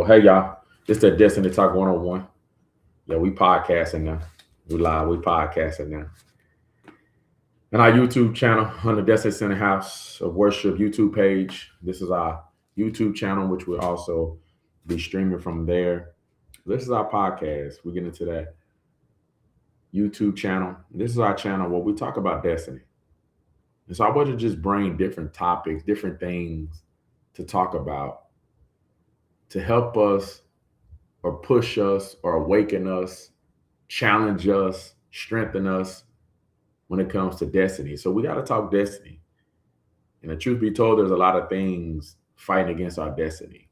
So, hey, y'all, it's the Destiny Talk 101. Yeah, we podcasting now. We live, we podcasting now. And our YouTube channel on the Destiny Center House of Worship YouTube page. This is our YouTube channel, which will also be streaming from there. This is our podcast. We get into that YouTube channel. This is our channel where we talk about destiny. And so I want to just bring different topics, different things to talk about to help us or push us or awaken us, challenge us, strengthen us when it comes to destiny. So we got to talk destiny. And the truth be told, there's a lot of things fighting against our destiny.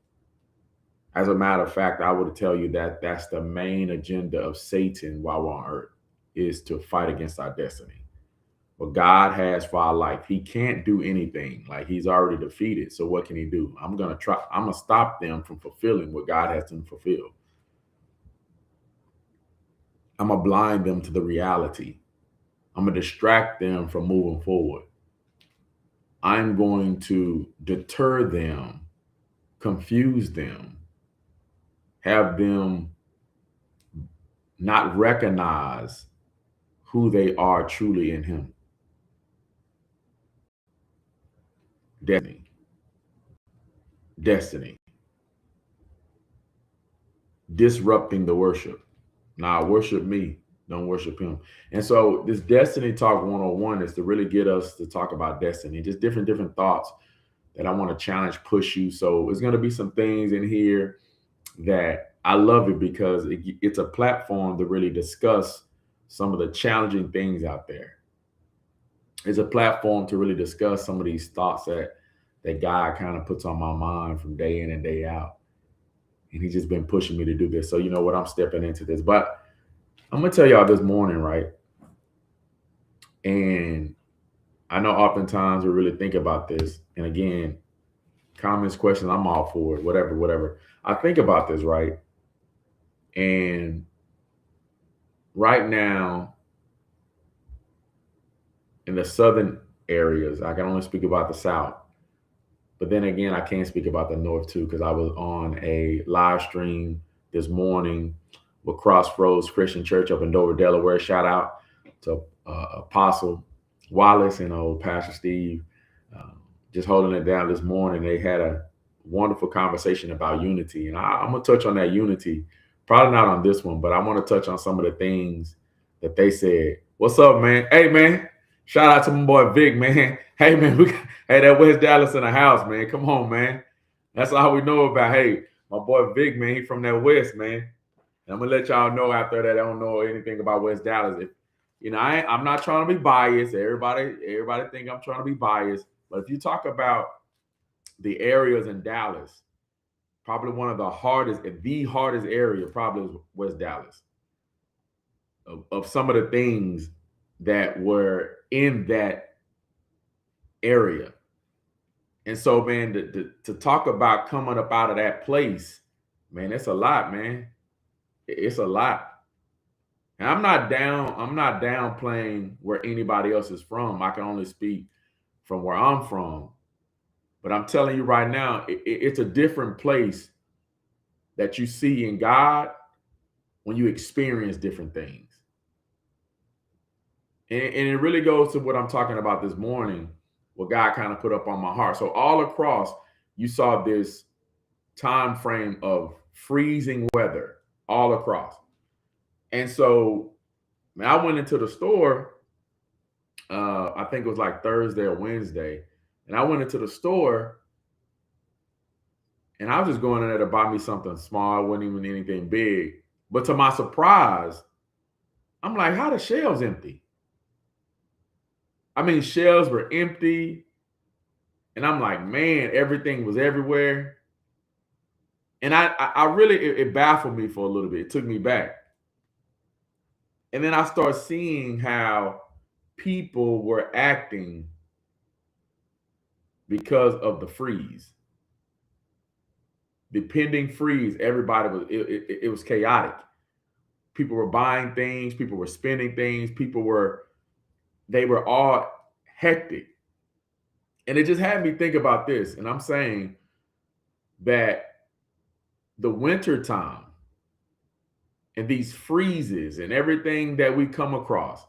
As a matter of fact, I would tell you that that's the main agenda of Satan while we're on earth, is to fight against our destiny. What God has for our life, he can't do anything. Like, he's already defeated. So what can he do? I'm going to stop them from fulfilling what God has them fulfill. I'm going to blind them to the reality. I'm going to distract them from moving forward. I'm going to deter them, confuse them, have them not recognize who they are truly in him. Destiny. Destiny. Disrupting the worship. Now, worship me, don't worship him. And so this Destiny Talk 101 is to really get us to talk about destiny, just different thoughts that I want to challenge, push you. So it's going to be some things in here that I love it because it's a platform to really discuss some of the challenging things out there. It's a platform to really discuss some of these thoughts that God kind of puts on my mind from day in and day out. And he's just been pushing me to do this. So you know what? I'm stepping into this. But I'm going to tell y'all this morning, right? And I know oftentimes we really think about this. And again, comments, questions, I'm all for it, whatever. I think about this, right? And right now, in the southern areas, I can only speak about the South. But then again, I can't speak about the North too, because I was on a live stream this morning with Crossroads Christian Church up in Dover, Delaware. Shout out to Apostle Wallace and old Pastor Steve, just holding it down this morning. They had a wonderful conversation about unity. And I'm going to touch on that unity, probably not on this one, but I want to touch on some of the things that they said. What's up, man? Hey, man. Shout out to my boy Vic, man. Hey, man. Hey, that West Dallas in the house, man. Come on, man. That's all we know about. Hey, my boy Vic, man. He from that West, man. And I'm going to let y'all know after that I don't know anything about West Dallas. If, you know, I'm not trying to be biased. Everybody think I'm trying to be biased. But if you talk about the areas in Dallas, probably one of the hardest area probably is West Dallas. Of some of the things that were in that area. And so, man, to talk about coming up out of that place, man, it's a lot, man. It's a lot. And I'm not downplaying where anybody else is from. I can only speak from where I'm from. But I'm telling you right now, it's a different place that you see in God when you experience different things. And it really goes to what I'm talking about this morning, what God kind of put up on my heart. So all across, you saw this time frame of freezing weather all across. And so I went into the store, I think it was like Thursday or Wednesday. And I went into the store and I was just going in there to buy me something small. It wasn't even anything big. But to my surprise, I'm like, how the shelves empty? I mean, shelves were empty. And I'm like, man, everything was everywhere. And I really, it baffled me for a little bit. It took me back. And then I started seeing how people were acting because of the freeze. The pending freeze, everybody was, it was chaotic. People were buying things, people were spending things, they were all hectic. And it just had me think about this. And I'm saying that the winter time and these freezes and everything that we come across,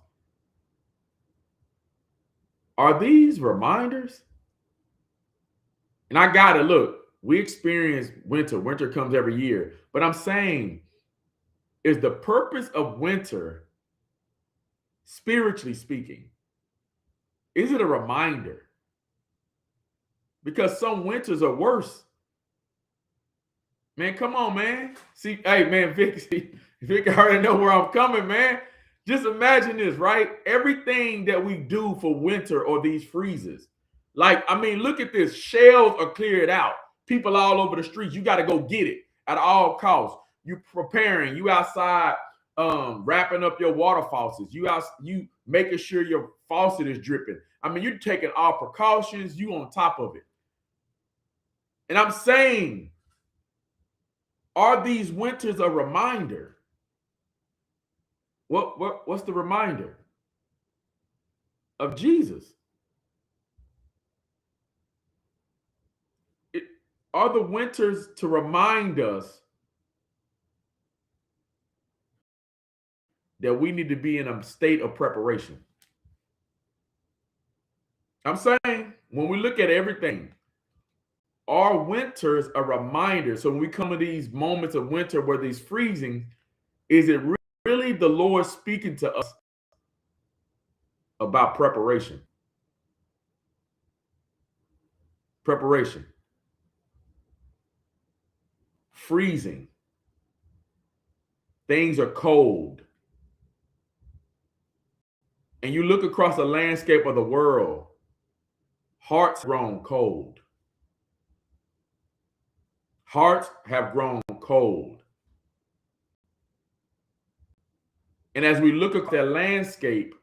are these reminders? And I got to look, we experience winter. Winter comes every year. But I'm saying, is the purpose of winter, spiritually speaking, is it a reminder? Because some winters are worse. Man, come on, man. See, hey, man, Vic already know where I'm coming, man. Just imagine this, right? Everything that we do for winter or these freezes. Like, I mean, look at this. Shelves are cleared out. People all over the streets. You got to go get it at all costs. You preparing. You outside wrapping up your water faucets. You making sure your faucet is dripping. I mean, you're taking all precautions. You on top of it. And I'm saying, are these winters a reminder? What's the reminder? Of Jesus. Are the winters to remind us that we need to be in a state of preparation? I'm saying, when we look at everything, are winters a reminder? So when we come to these moments of winter where these freezing, is it really the Lord speaking to us about preparation? Preparation. Freezing. Things are cold. And you look across the landscape of the world, hearts grown cold. Hearts have grown cold. And as we look at that landscape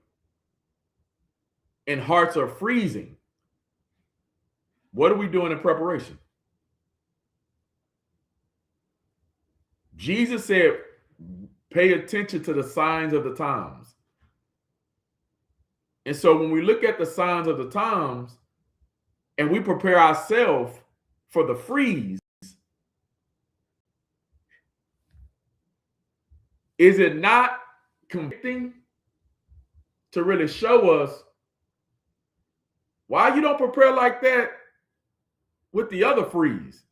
and hearts are freezing, what are we doing in preparation? Jesus said, pay attention to the signs of the times. And so when we look at the signs of the times and we prepare ourselves for the freeze, is it not convicting to really show us why you don't prepare like that with the other freeze?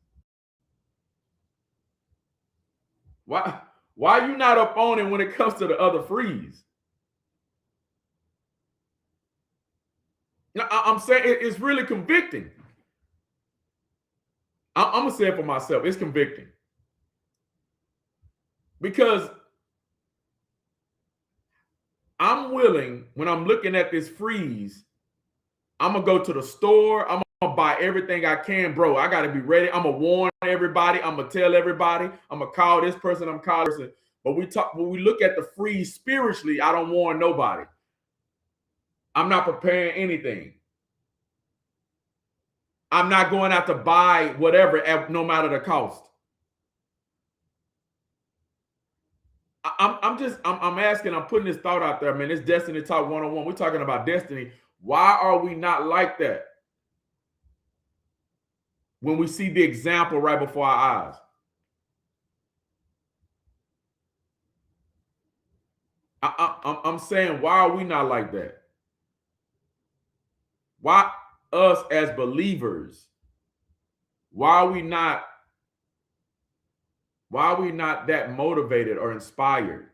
Why you not up on it when it comes to the other freeze? I'm saying it's really convicting. I'm going to say it for myself. It's convicting. Because I'm willing, when I'm looking at this freeze, I'm going to go to the store. I'm going to buy everything I can, bro. I got to be ready. I'm going to warn everybody. I'm going to tell everybody. I'm going to call this person. I'm calling this person. But when we look at the freeze spiritually, I don't warn nobody. I'm not preparing anything. I'm not going out to buy whatever, no matter the cost. I'm asking, I'm putting this thought out there, man. It's Destiny Talk 101. We're talking about destiny. Why are we not like that when we see the example right before our eyes? I'm saying, why are we not like that? Why us as believers? Why are we not that motivated or inspired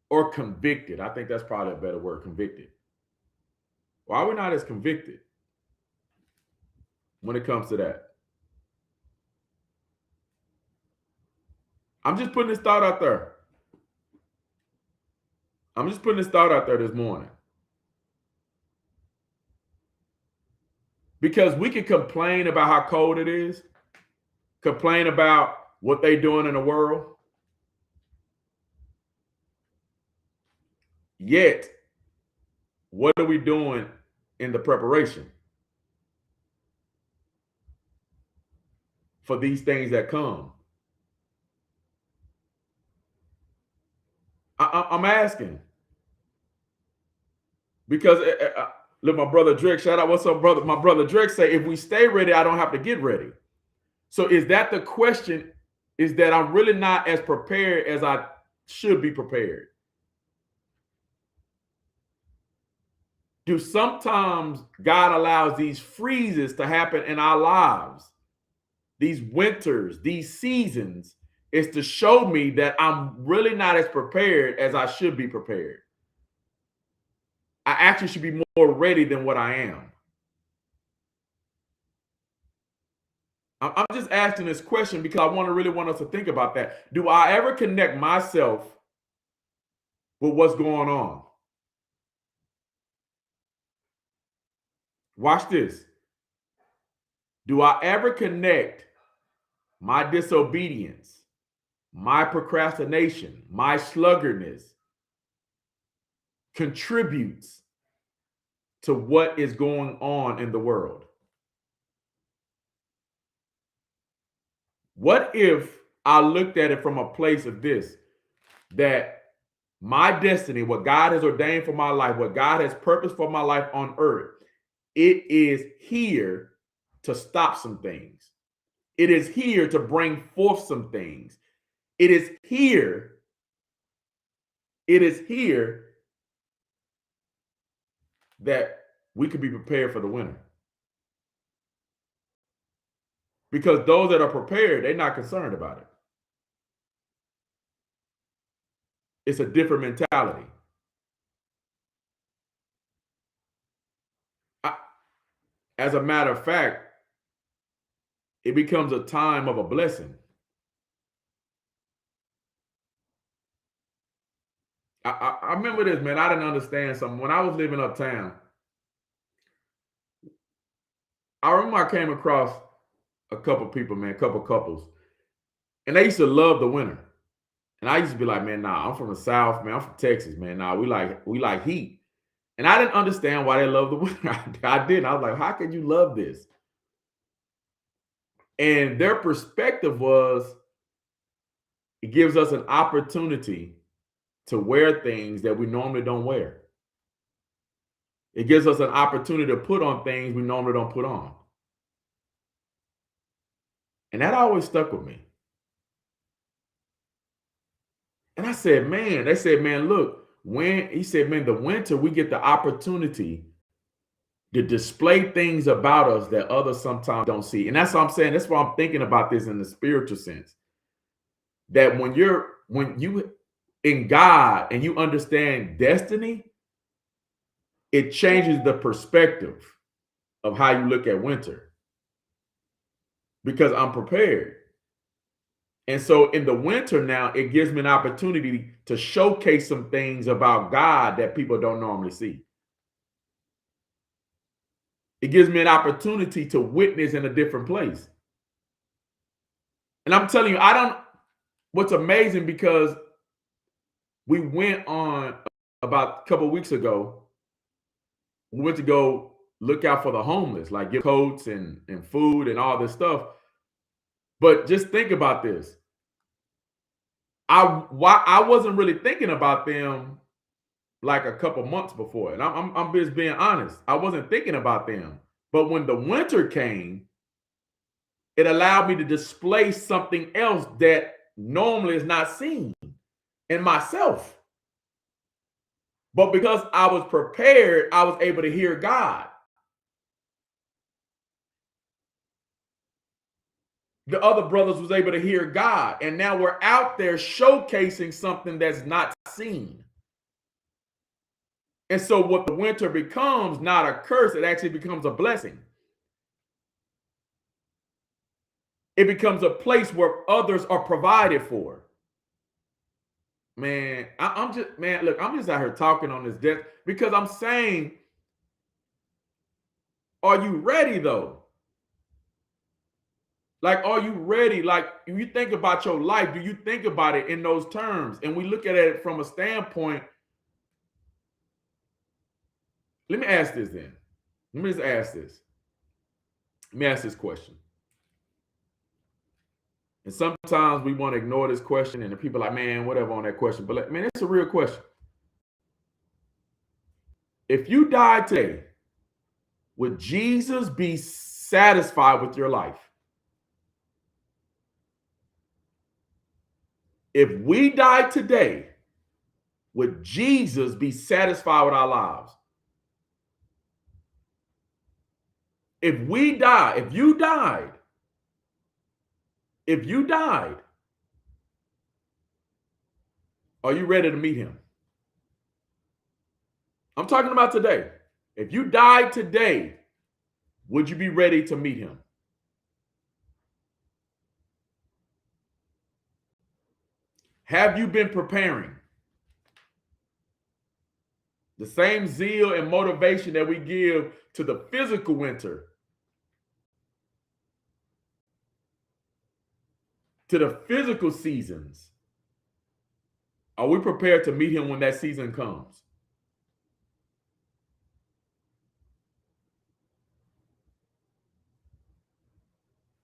or convicted? I think that's probably a better word, convicted. Why are we not as convicted when it comes to that? I'm just putting this thought out there. I'm just putting this thought out there this morning. Because we can complain about how cold it is, complain about what they're doing in the world. Yet, what are we doing in the preparation for these things that come? I'm asking. Because look, my brother Drake, shout out, what's up, brother? My brother Drake say, if we stay ready, I don't have to get ready. So is that the question? Is that I'm really not as prepared as I should be prepared? Do sometimes God allows these freezes to happen in our lives, these winters, these seasons, is to show me that I'm really not as prepared as I should be prepared. I actually should be more ready than what I am. I'm just asking this question because I really want us to think about that. Do I ever connect myself with what's going on? Watch this. Do I ever connect my disobedience, my procrastination, my sluggardness contributes to what is going on in the world? What if I looked at it from a place of this, that my destiny, what God has ordained for my life, what God has purposed for my life on earth, it is here to stop some things. It is here to bring forth some things. It is here that we could be prepared for the winter. Because those that are prepared, they're not concerned about it. It's a different mentality. As a matter of fact, it becomes a time of a blessing. I remember this, man. I didn't understand something. When I was living uptown, I remember I came across a couple people, man, a couple couples, and they used to love the winter. And I used to be like, man, nah, I'm from the South, man. I'm from Texas, man. Nah, we like heat. And I didn't understand why they love the winter. I didn't. I was like, how can you love this? And their perspective was, it gives us an opportunity to wear things that we normally don't wear. It gives us an opportunity to put on things we normally don't put on. And that always stuck with me. And I said, man, they said, man, look, he said, man, the winter, we get the opportunity to display things about us that others sometimes don't see. And that's what I'm saying. That's why I'm thinking about this in the spiritual sense. That when you in God and you understand destiny, it changes the perspective of how you look at winter. Because I'm prepared. And so in the winter now, it gives me an opportunity to showcase some things about God that people don't normally see. It gives me an opportunity to witness in a different place. And I'm telling you, what's amazing, because we went on about a couple of weeks ago, we went to go look out for the homeless, like give coats and food and all this stuff. But just think about this. I wasn't really thinking about them like a couple months before. And I'm just being honest. I wasn't thinking about them. But when the winter came, it allowed me to display something else that normally is not seen in myself. But because I was prepared, I was able to hear God. The other brothers was able to hear God. And now we're out there showcasing something that's not seen. And so what the winter becomes, not a curse, it actually becomes a blessing. It becomes a place where others are provided for. Man, I'm just out here talking on this death because I'm saying, are you ready though? Like, are you ready? Like, if you think about your life, do you think about it in those terms? And we look at it from a standpoint. Let me ask this then. Let me just ask this. Let me ask this question. And sometimes we want to ignore this question, and the people are like, man, whatever on that question. But like, man, it's a real question. If you died today, would Jesus be satisfied with your life? If we die today, would Jesus be satisfied with our lives? If we die, if you died, are you ready to meet him? I'm talking about today. If you died today, would you be ready to meet him? Have you been preparing? The same zeal and motivation that we give to the physical winter, to the physical seasons, are we prepared to meet him when that season comes?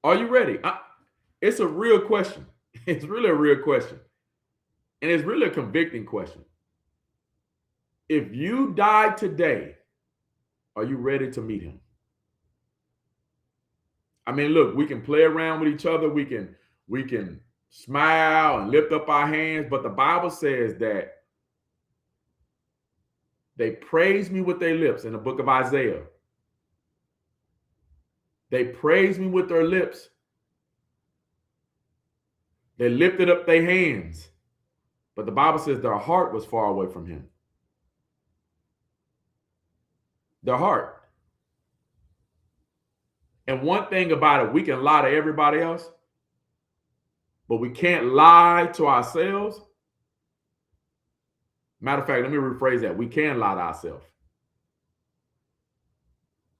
Are you ready? It's a real question. It's really a real question. And it's really a convicting question. If you died today, are you ready to meet him? I mean, look, we can play around with each other. We can smile and lift up our hands, but the Bible says that they praise me with their lips in the book of Isaiah. They praise me with their lips. They lifted up their hands, but the Bible says their heart was far away from him. Their heart. And one thing about it, we can lie to everybody else, but we can't lie to ourselves. Matter of fact, let me rephrase that. We can lie to ourselves.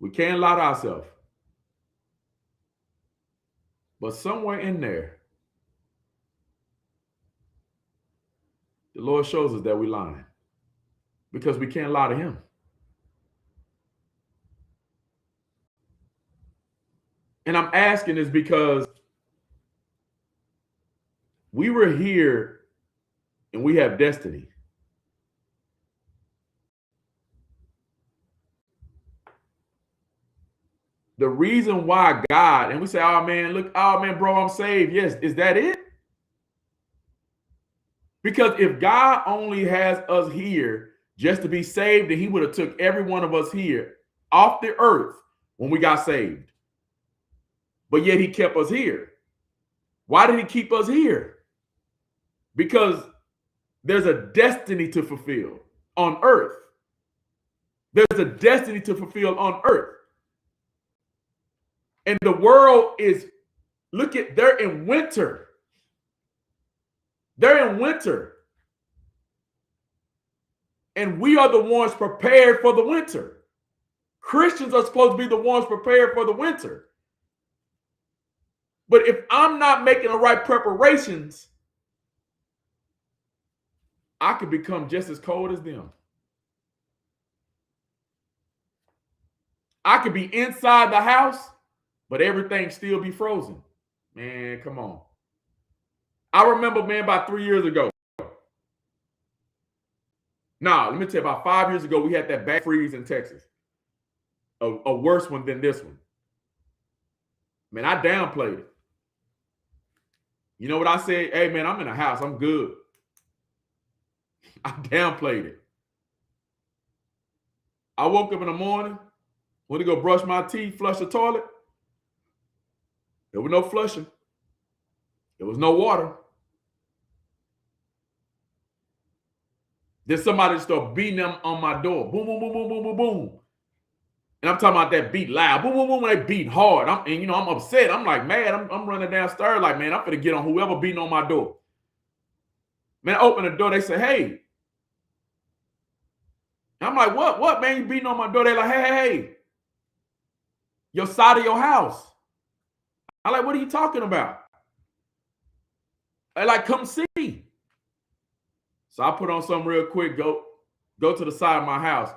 We can lie to ourselves. But somewhere in there, the Lord shows us that we're lying because we can't lie to him. And I'm asking this because we were here and we have destiny. The reason why God, and we say, oh man, look, oh man, bro, I'm saved. Yes, is that it? Because if God only has us here just to be saved, then he would have took every one of us here off the earth when we got saved. But yet he kept us here. Why did he keep us here? Because there's a destiny to fulfill on earth. There's a destiny to fulfill on earth. And the world is, they're in winter. They're in winter. And we are the ones prepared for the winter. Christians are supposed to be the ones prepared for the winter. But if I'm not making the right preparations, I could become just as cold as them. I could be inside the house, but everything still be frozen. Man, come on. I remember, man, about 3 years ago. Nah, let me tell you, about 5 years ago, we had that back freeze in Texas. A worse one than this one. Man, I downplayed it. You know what I said? Hey, man, I'm in a house. I'm good. I downplayed it. I woke up in the morning, went to go brush my teeth, flush the toilet. There was no flushing. There was no water. Then somebody started beating them on my door. Boom, boom, boom, boom, boom, boom, boom. And I'm talking about that beat loud. Boom, boom, boom. They beat hard. I'm upset. I'm like, mad. I'm running downstairs like, man, I'm going to get on whoever beating on my door. Man, I open the door. They say, hey. I'm like, what, man? You beating on my door? They're like, hey. Your side of your house. I'm like, what are you talking about? They like, come see. So I put on something real quick, go to the side of my house.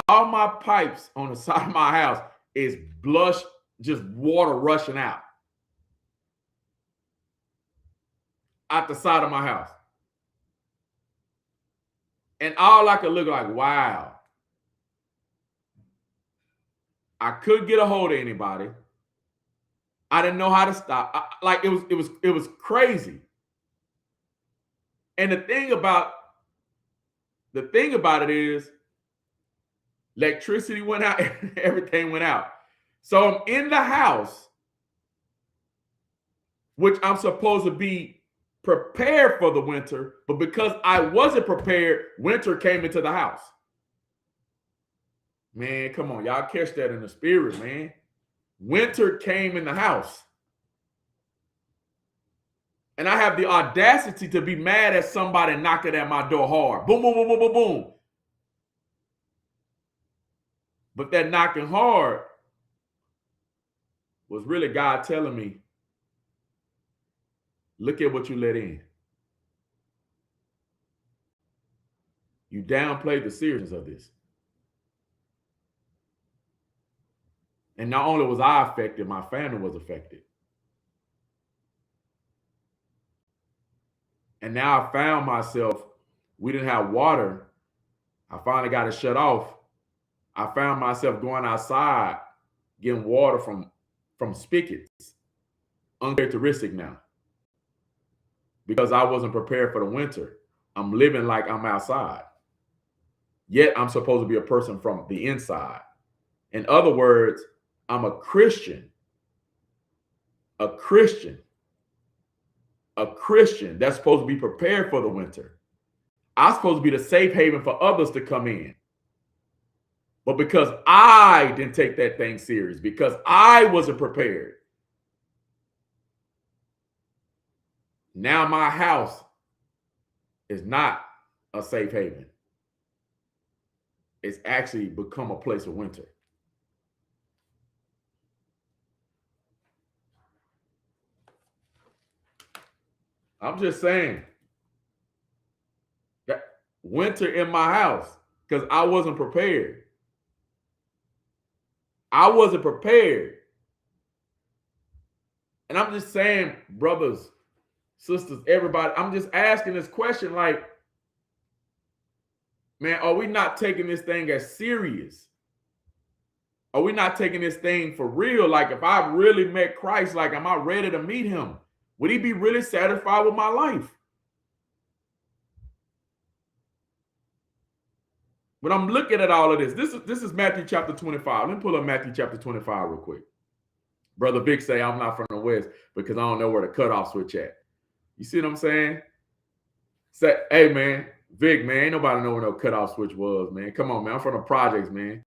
All my pipes on the side of my house is blush, just water rushing out the side of my house. And all I could look like, wow. I couldn't get a hold of anybody. I didn't know how to stop. It was crazy. And the thing about it is electricity went out, everything went out. So I'm in the house, which I'm supposed to be prepared for the winter, but because I wasn't prepared, winter came into the house. Man, come on, y'all catch that in the spirit, man. Winter came in the house. And I have the audacity to be mad at somebody knocking at my door hard. Boom, boom, boom, boom, boom, boom. But that knocking hard was really God telling me, look at what you let in. You downplayed the seriousness of this. And not only was I affected, my family was affected. And now I found myself, we didn't have water. I finally got it shut off. I found myself going outside, getting water from spigots. Uncharacteristic now. Because I wasn't prepared for the winter. I'm living like I'm outside. Yet I'm supposed to be a person from the inside. In other words, I'm a Christian. A Christian that's supposed to be prepared for the winter. I'm supposed to be the safe haven for others to come in. But because I didn't take that thing serious, because I wasn't prepared, now my house is not a safe haven. It's actually become a place of winter. I'm just saying that winter in my house because I wasn't prepared. I wasn't prepared. And I'm just saying, brothers, sisters, everybody, I'm just asking this question like, man, are we not taking this thing as serious? Are we not taking this thing for real? Like, if I really met Christ, like, am I ready to meet him? Would he be really satisfied with my life? But I'm looking at all of this. This is Matthew chapter 25. Let me pull up Matthew chapter 25 real quick. Brother Vic say I'm not from the West because I don't know where the cutoff switch at. You see what I'm saying? Say, hey, man, Vic, man, ain't nobody know where no cutoff switch was, man. Come on, man. I'm from the projects, man.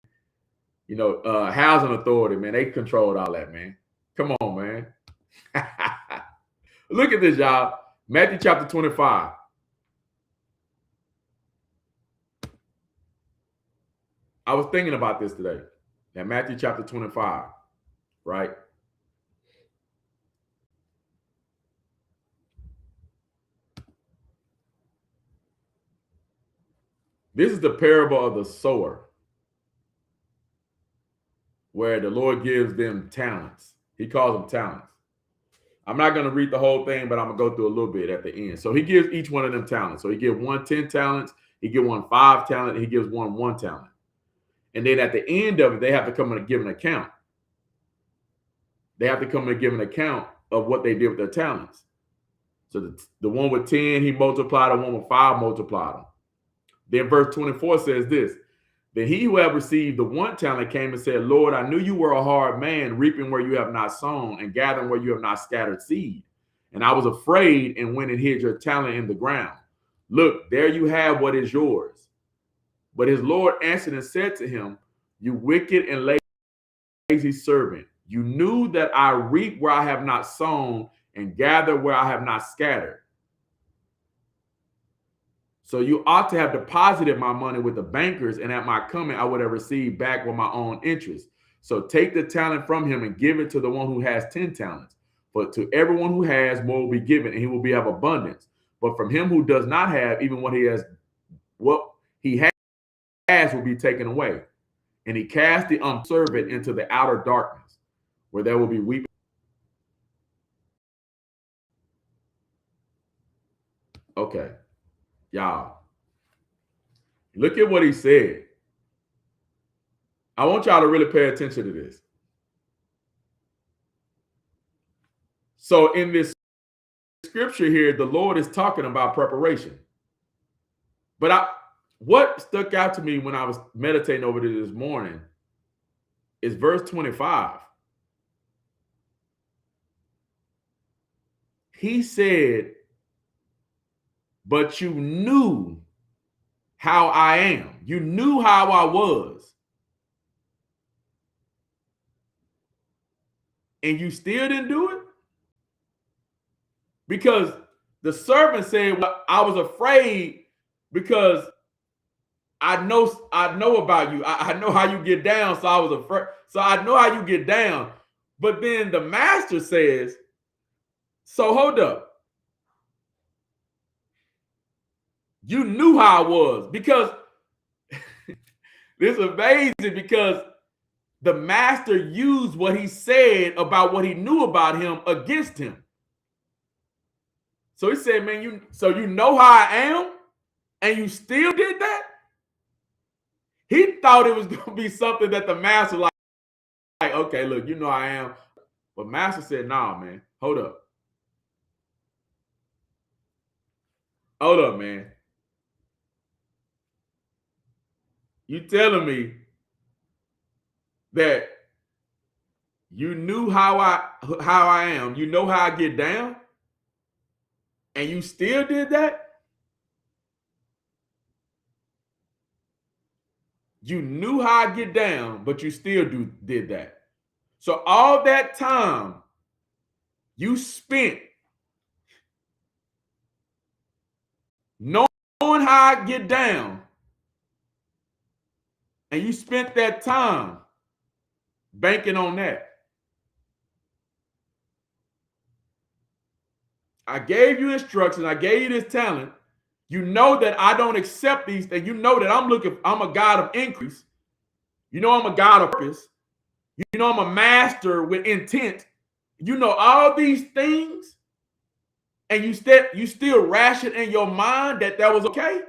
You know, housing authority, man. They controlled all that, man. Come on, man. Look at this, y'all. Matthew chapter 25. I was thinking about this today. Now, Matthew chapter 25, right? This is the parable of the sower, where the Lord gives them talents. He calls them talents. I'm not going to read the whole thing, but I'm going to go through a little bit at the end. So he gives each one of them talents. So he gives one 10 talents, he gives one 5 talent, and he gives one 1 talent. And then at the end of it, they have to come and give an account. They have to come and give an account of what they did with their talents. So the one with 10, he multiplied, the one with 5 multiplied them. Then verse 24 says this: then he who had received the 1 talent came and said, Lord, I knew you were a hard man, reaping where you have not sown and gathering where you have not scattered seed. And I was afraid and went and hid your talent in the ground. Look, there you have what is yours. But his Lord answered and said to him, you wicked and lazy servant, you knew that I reap where I have not sown and gather where I have not scattered. So you ought to have deposited my money with the bankers, and at my coming, I would have received back with my own interest. So take the talent from him and give it to the one who has 10 talents. But to everyone who has, more will be given, and he will be of abundance. But from him who does not have, even what he has will be taken away. And he cast the unservant into the outer darkness, where there will be weeping. Okay. Y'all, look at what he said. I want y'all to really pay attention to this. So in this scripture here, the Lord is talking about preparation. But what stuck out to me when I was meditating over this morning is verse 25. He said, but you knew how I am. You knew how I was. And you still didn't do it? Because the servant said, well, I was afraid because I know about you. I know how you get down, so I was afraid. So I know how you get down. But then the master says, so hold up. You knew how I was, because this is amazing, because the master used what he said about what he knew about him against him. So he said, man, you know how I am, and you still did that? He thought it was going to be something that the master like, okay, look, you know I am. But master said, nah, man, hold up. Hold up, man. You telling me that you knew how I am, you know how I get down, and you still did that? You knew how I get down, but you still did that. So all that time you spent knowing how I get down, and you spent that time banking on that. I gave you instructions. I gave you this talent. You know that I don't accept these things. You know that I'm a God of increase. You know I'm a God of purpose. You know I'm a master with intent. You know all these things, and you still ration in your mind that was okay.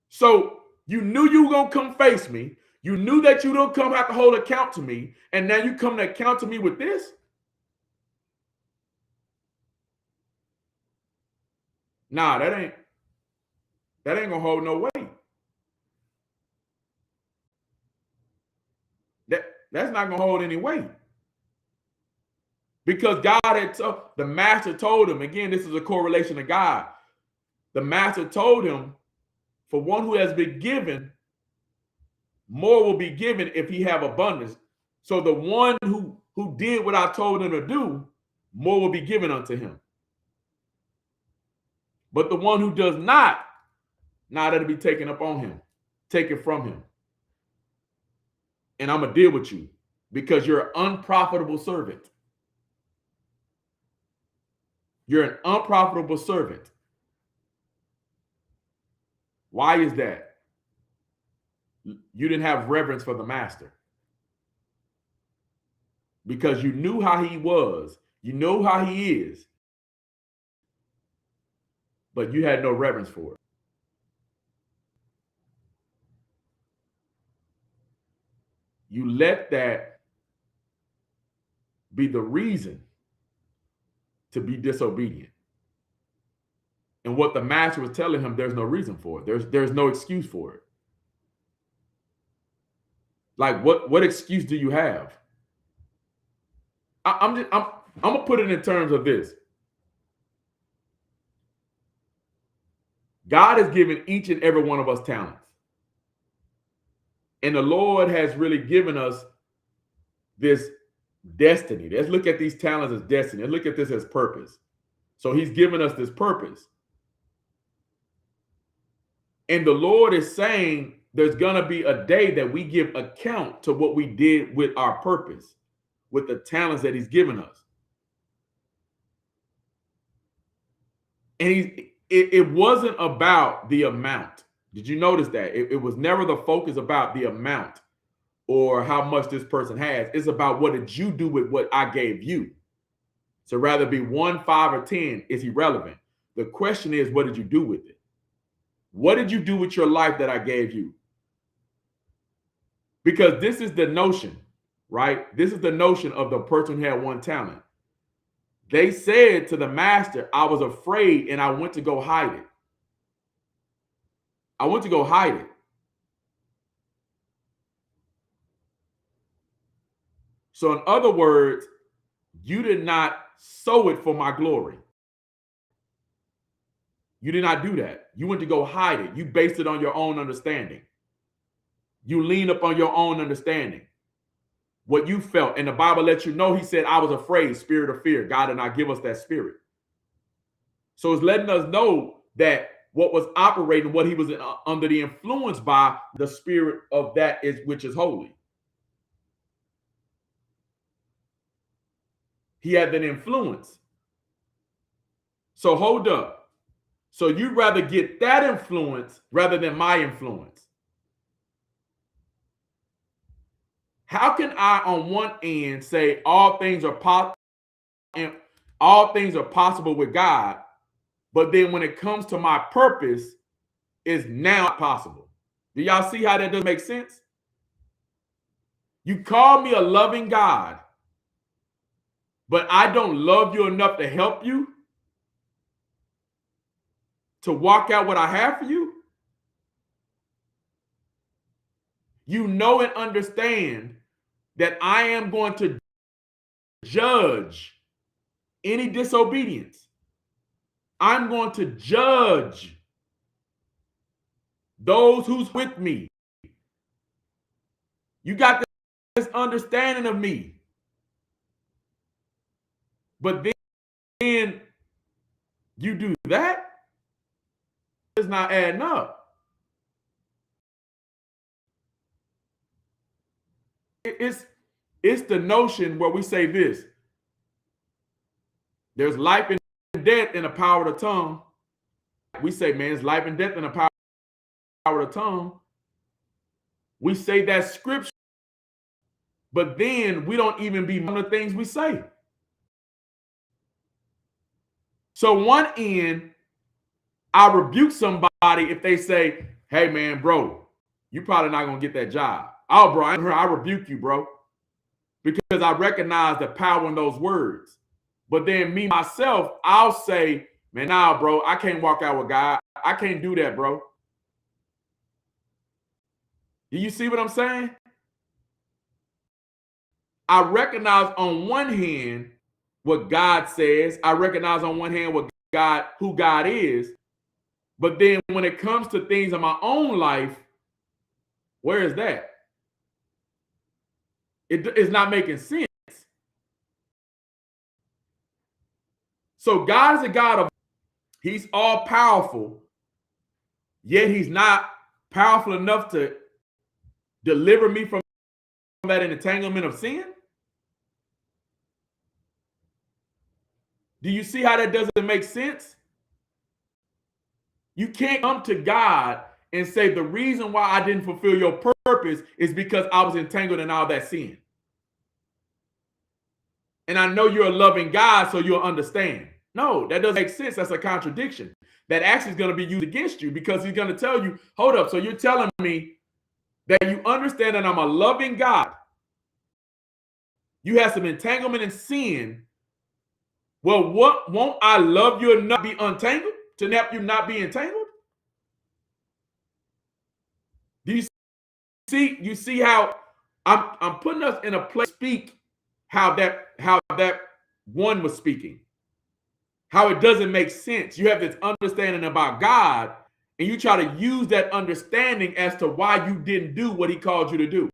So you knew you were going to come face me. You knew that you don't come have to hold account to me. And now you come to account to me with this? Nah, that ain't going to hold no weight. That's not going to hold any weight. Because God the master told him, again, this is a correlation to God. The master told him, for one who has been given, more will be given if he have abundance. So the one who did what I told him to do, more will be given unto him. But the one who does not, now that'll be taken up on him, taken from him. And I'm going to deal with you because you're an unprofitable servant. You're an unprofitable servant. Why is that? You didn't have reverence for the master. Because you knew how he was. You know how he is. But you had no reverence for it. You let that be the reason to be disobedient. And what the master was telling him, there's no reason for it. There's no excuse for it. Like what excuse do you have? I'm gonna put it in terms of this. God has given each and every one of us talents. And the Lord has really given us this destiny. Let's look at these talents as destiny. Let's look at this as purpose. So he's given us this purpose. And the Lord is saying there's going to be a day that we give account to what we did with our purpose, with the talents that he's given us. And it wasn't about the amount. Did you notice that? It was never the focus about the amount or how much this person has. It's about what did you do with what I gave you. So rather be 1, 5, or 10 is irrelevant. The question is, what did you do with it? What did you do with your life that I gave you? Because this is the notion. right? This is the notion of the person who had one talent. They said to the master, I was afraid and I went to go hide it. I went to go hide it. So, in other words, you did not sow it for my glory. You did not do that. You went to go hide it. You based it on your own understanding. You lean upon your own understanding, what you felt. And the Bible lets you know, he said, I was afraid, spirit of fear. God did not give us that spirit. So it's letting us know that what was operating, what he was under the influence by, the spirit of that is which is holy. He had an influence. So hold up. So you'd rather get that influence rather than my influence. How can I, on one end, say all things are possible and all things are possible with God, but then when it comes to my purpose, it's now possible? Do y'all see how that doesn't make sense? You call me a loving God, but I don't love you enough to help you to walk out what I have for you? You know and understand that I am going to judge any disobedience. I'm going to judge those who's with me. You got this understanding of me. But then you do that, it's not adding up. It's the notion where we say this: there's life and death in the power of the tongue. We say, man, it's life and death in the power of the tongue. We say that scripture, but then we don't even be one of the things we say. So one end, I rebuke somebody if they say, hey man, bro, you probably not gonna get that job. Oh, bro, I rebuke you, bro, because I recognize the power in those words. But then me, myself, I'll say, man, nah, bro, I can't walk out with God. I can't do that, bro. Do you see what I'm saying? I recognize on one hand what God says. I recognize on one hand what God, who God is. But then when it comes to things in my own life, where is that? It's not making sense. So God is a God of, he's all powerful, yet he's not powerful enough to deliver me from that entanglement of sin. Do you see how that doesn't make sense? You can't come to God and say the reason why I didn't fulfill your purpose is because I was entangled in all that sin. And I know you're a loving God, so you'll understand. No, that doesn't make sense. That's a contradiction. That actually is going to be used against you, because he's going to tell you, hold up, so you're telling me that you understand that I'm a loving God. You have some entanglement in sin. Well, what won't I love you and not be untangled? To help you not be entangled? Do you see? You see how I'm putting us in a place to speak how that one was speaking. How it doesn't make sense. You have this understanding about God, and you try to use that understanding as to why you didn't do what he called you to do.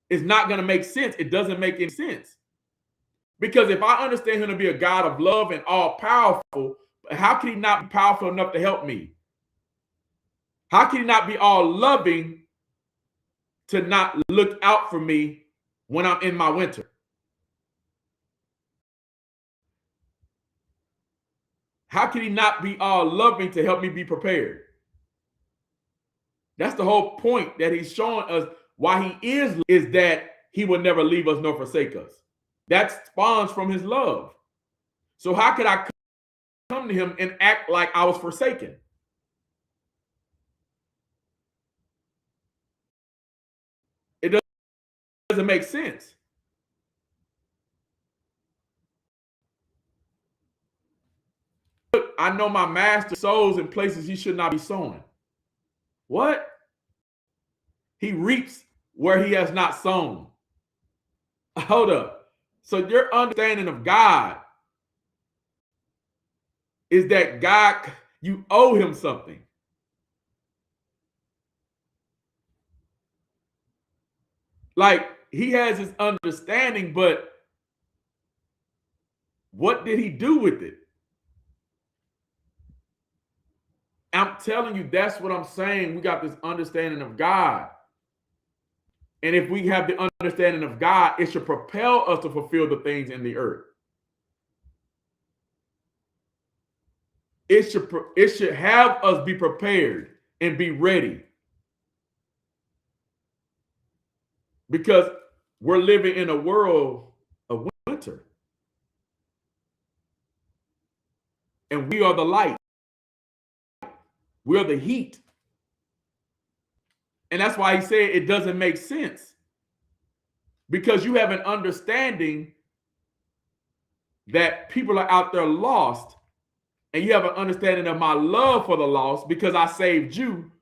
It's not going to make sense. It doesn't make any sense. Because if I understand him to be a God of love and all powerful, how can he not be powerful enough to help me? How can he not be all loving to not look out for me when I'm in my winter? How can he not be all loving to help me be prepared? That's the whole point that he's showing us. Why he is that he will never leave us nor forsake us. That spawns from his love. So how could I come to him and act like I was forsaken? It doesn't make sense. I know my master sows in places he should not be sowing. What? He reaps where he has not sown. Hold up. So your understanding of God is that God, you owe him something. Like he has his understanding, but what did he do with it? I'm telling you, that's what I'm saying. We got this understanding of God. And if we have the understanding of God, it should propel us to fulfill the things in the earth. It should have us be prepared and be ready. Because we're living in a world of winter. And we are the light. We are the heat. And that's why he said it doesn't make sense. Because you have an understanding that people are out there lost, and you have an understanding of my love for the lost because I saved you,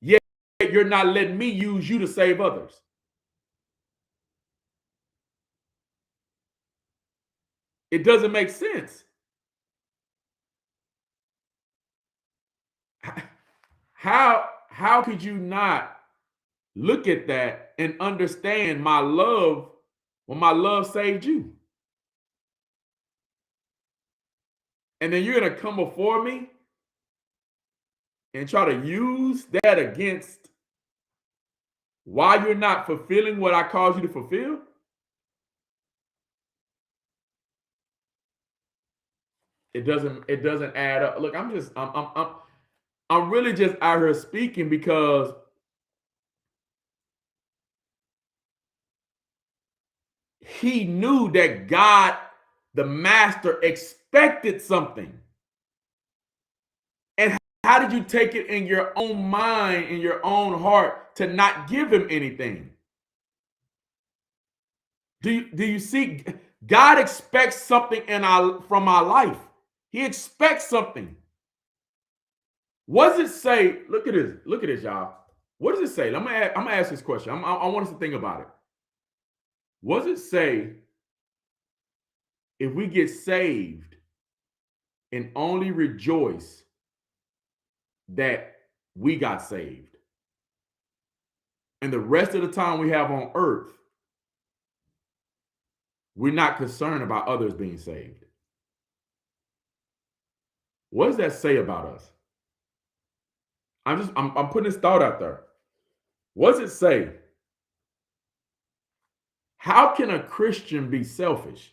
yet you're not letting me use you to save others. It doesn't make sense. How could you not look at that and understand my love when my love saved you? And then you're going to come before me and try to use that against why you're not fulfilling what I called you to fulfill? It doesn't add up. Look, I'm really just out here speaking because he knew that God, the master, expected something. And how did you take it in your own mind, in your own heart, to not give him anything? Do you see? God expects something from our life. He expects something. What does it say? Look at this, y'all. What does it say? I'm gonna ask this question. I want us to think about it. What does it say if we get saved and only rejoice that we got saved, and the rest of the time we have on earth, we're not concerned about others being saved? What does that say about us? I'm putting this thought out there. What does it say? How can a Christian be selfish?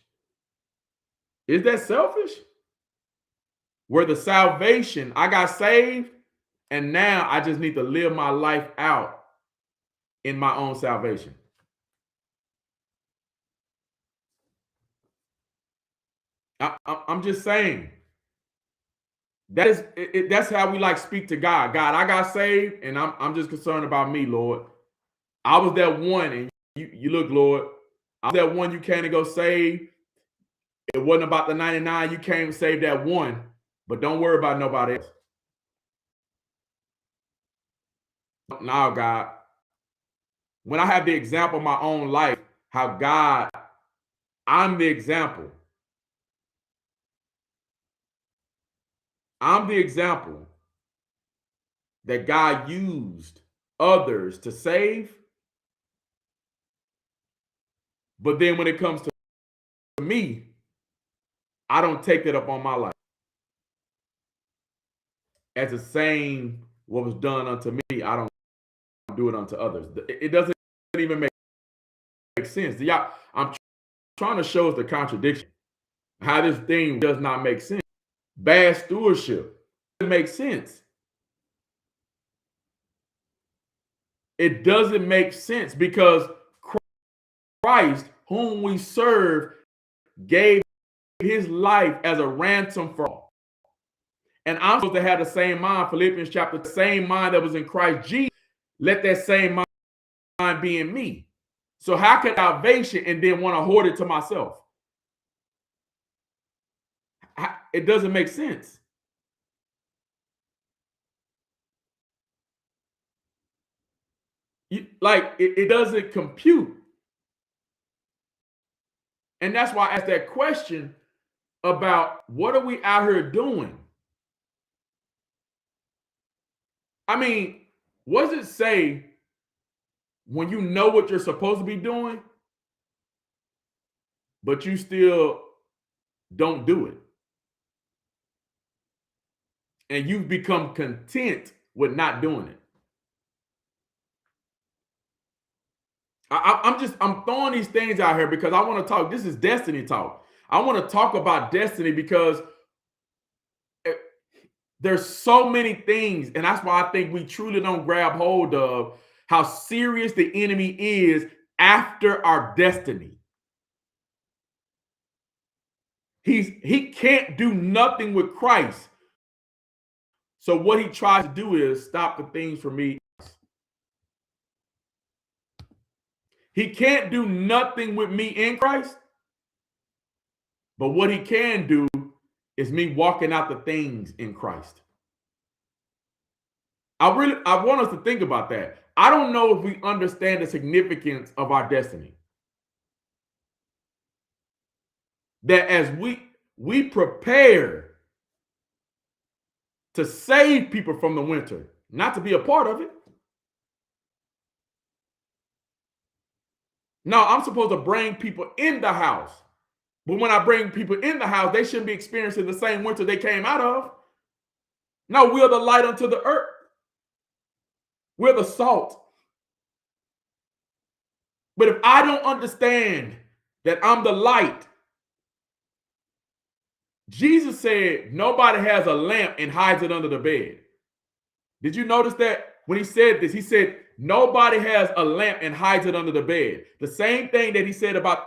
Is that selfish? Where the salvation, I got saved, and now I just need to live my life out in my own salvation. I'm just saying. That's how we like speak to God. God, I got saved, and I'm just concerned about me, Lord. I was that one, and you look, Lord, I was that one you came to go save. It wasn't about the 99. You came to save that one, but don't worry about nobody else. Now, God, when I have the example of my own life, how God, I'm the example. I'm the example that God used others to save. But then when it comes to me, I don't take that up on my life. As the same what was done unto me, I don't do it unto others. It doesn't even make sense. Y'all, I'm trying to show us the contradiction. How this thing does not make sense. Bad stewardship doesn't make sense. It doesn't make sense because Christ, whom we serve, gave his life as a ransom for all. And I'm supposed to have the same mind, Philippians chapter, the same mind that was in Christ Jesus. Let that same mind be in me. So how can salvation and then want to hoard it to myself? It doesn't make sense. It doesn't compute. And that's why I asked that question about what are we out here doing? I mean, what does it say when you know what you're supposed to be doing, but you still don't do it? And you've become content with not doing it. I'm throwing these things out here because I want to talk. This is destiny talk. I want to talk about destiny because there's so many things, and that's why I think we truly don't grab hold of how serious the enemy is after our destiny. He can't do nothing with Christ. So what he tries to do is stop the things from me. He can't do nothing with me in Christ, but what he can do is me walking out the things in Christ. I want us to think about that. I don't know if we understand the significance of our destiny. That as we prepare to save people from the winter, not to be a part of it. No, I'm supposed to bring people in the house. But when I bring people in the house, they shouldn't be experiencing the same winter they came out of. No, we're the light unto the earth. We're the salt. But if I don't understand that I'm the light, Jesus said nobody has a lamp and hides it under the bed. Did you notice that when he said this? He said nobody has a lamp and hides it under the bed. The same thing that he said about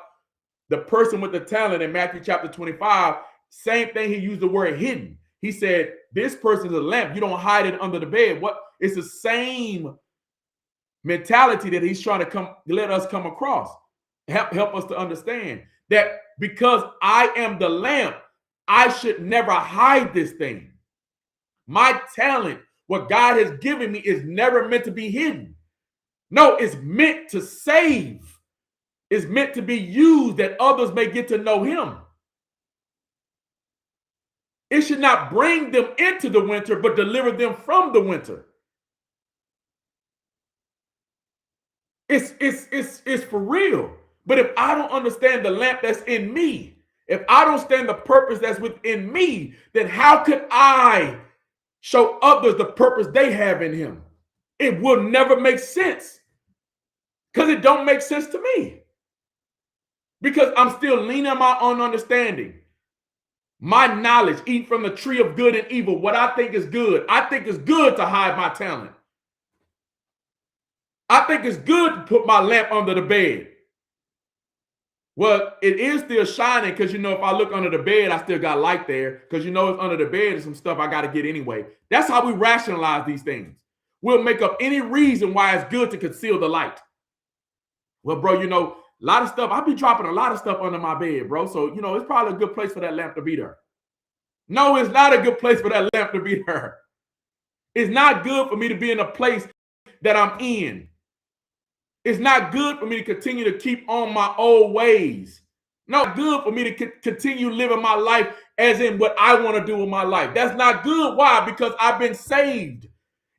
the person with the talent in Matthew chapter 25, same thing, he used the word hidden. He said, this person's a lamp. You don't hide it under the bed. What? It's the same mentality that he's trying to let us come across. Help us to understand that because I am the lamp, I should never hide this thing. My talent, what God has given me, is never meant to be hidden. No, it's meant to save. It's meant to be used that others may get to know him. It should not bring them into the winter, but deliver them from the winter. It's for real. But if I don't understand the lamp that's in me, if I don't understand the purpose that's within me, then how could I show others the purpose they have in him? It will never make sense because it don't make sense to me. Because I'm still leaning on my own understanding. My knowledge, eat from the tree of good and evil, what I think is good. I think it's good to hide my talent. I think it's good to put my lamp under the bed. Well, it is still shining because, if I look under the bed, I still got light there because, it's under the bed and some stuff I got to get anyway. That's how we rationalize these things. We'll make up any reason why it's good to conceal the light. Well, bro, a lot of stuff, I'll be dropping a lot of stuff under my bed, bro. So, it's probably a good place for that lamp to be there. No, it's not a good place for that lamp to be there. It's not good for me to be in a place that I'm in. It's not good for me to continue to keep on my old ways. Not good for me to continue living my life as in what I want to do with my life. That's not good. Why? Because I've been saved.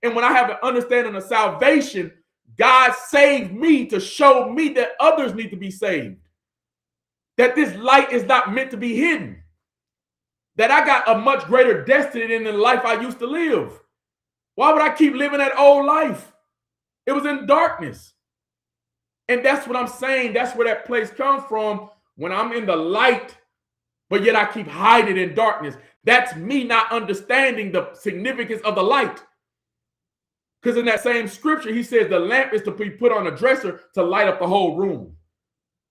And when I have an understanding of salvation, God saved me to show me that others need to be saved. That this light is not meant to be hidden. That I got a much greater destiny than the life I used to live. Why would I keep living that old life? It was in darkness. And that's what I'm saying. That's where that place comes from when I'm in the light, but yet I keep hiding in darkness. That's me not understanding the significance of the light. Because in that same scripture, he says the lamp is to be put on a dresser to light up the whole room.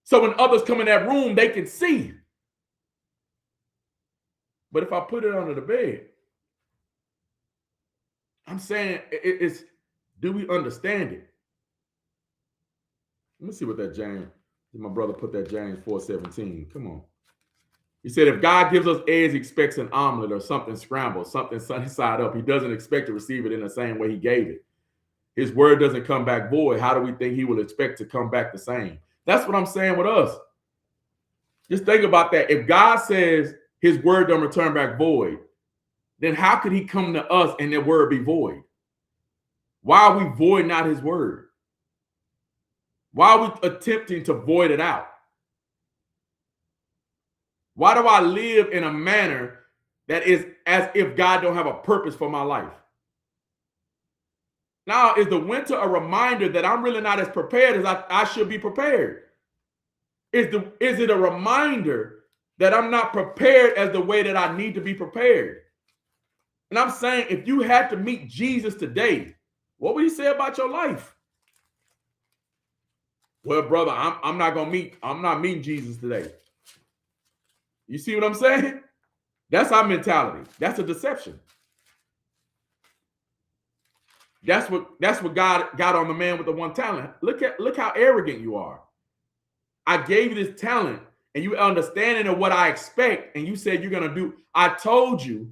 So when others come in that room, they can see. But if I put it under the bed, I'm saying do we understand it? Let me see what that James, my brother put that James 4:17. Come on. He said, if God gives us eggs, he expects an omelet or something scrambled, something sunny side up. He doesn't expect to receive it in the same way he gave it. His word doesn't come back void. How do we think he will expect to come back the same? That's what I'm saying with us. Just think about that. If God says his word don't return back void, then how could he come to us and their word be void? Why are we void not his word? Why are we attempting to void it out? Why do I live in a manner that is as if God don't have a purpose for my life? Now, is the winter a reminder that I'm really not as prepared as I should be prepared? Is it a reminder that I'm not prepared as the way that I need to be prepared? And I'm saying, if you had to meet Jesus today, what would he say about your life? Well, brother, I'm not meeting Jesus today. You see what I'm saying? That's our mentality. That's a deception. That's what God got on the man with the one talent. Look how arrogant you are. I gave you this talent and you understanding of what I expect, and you said you're gonna do. I told you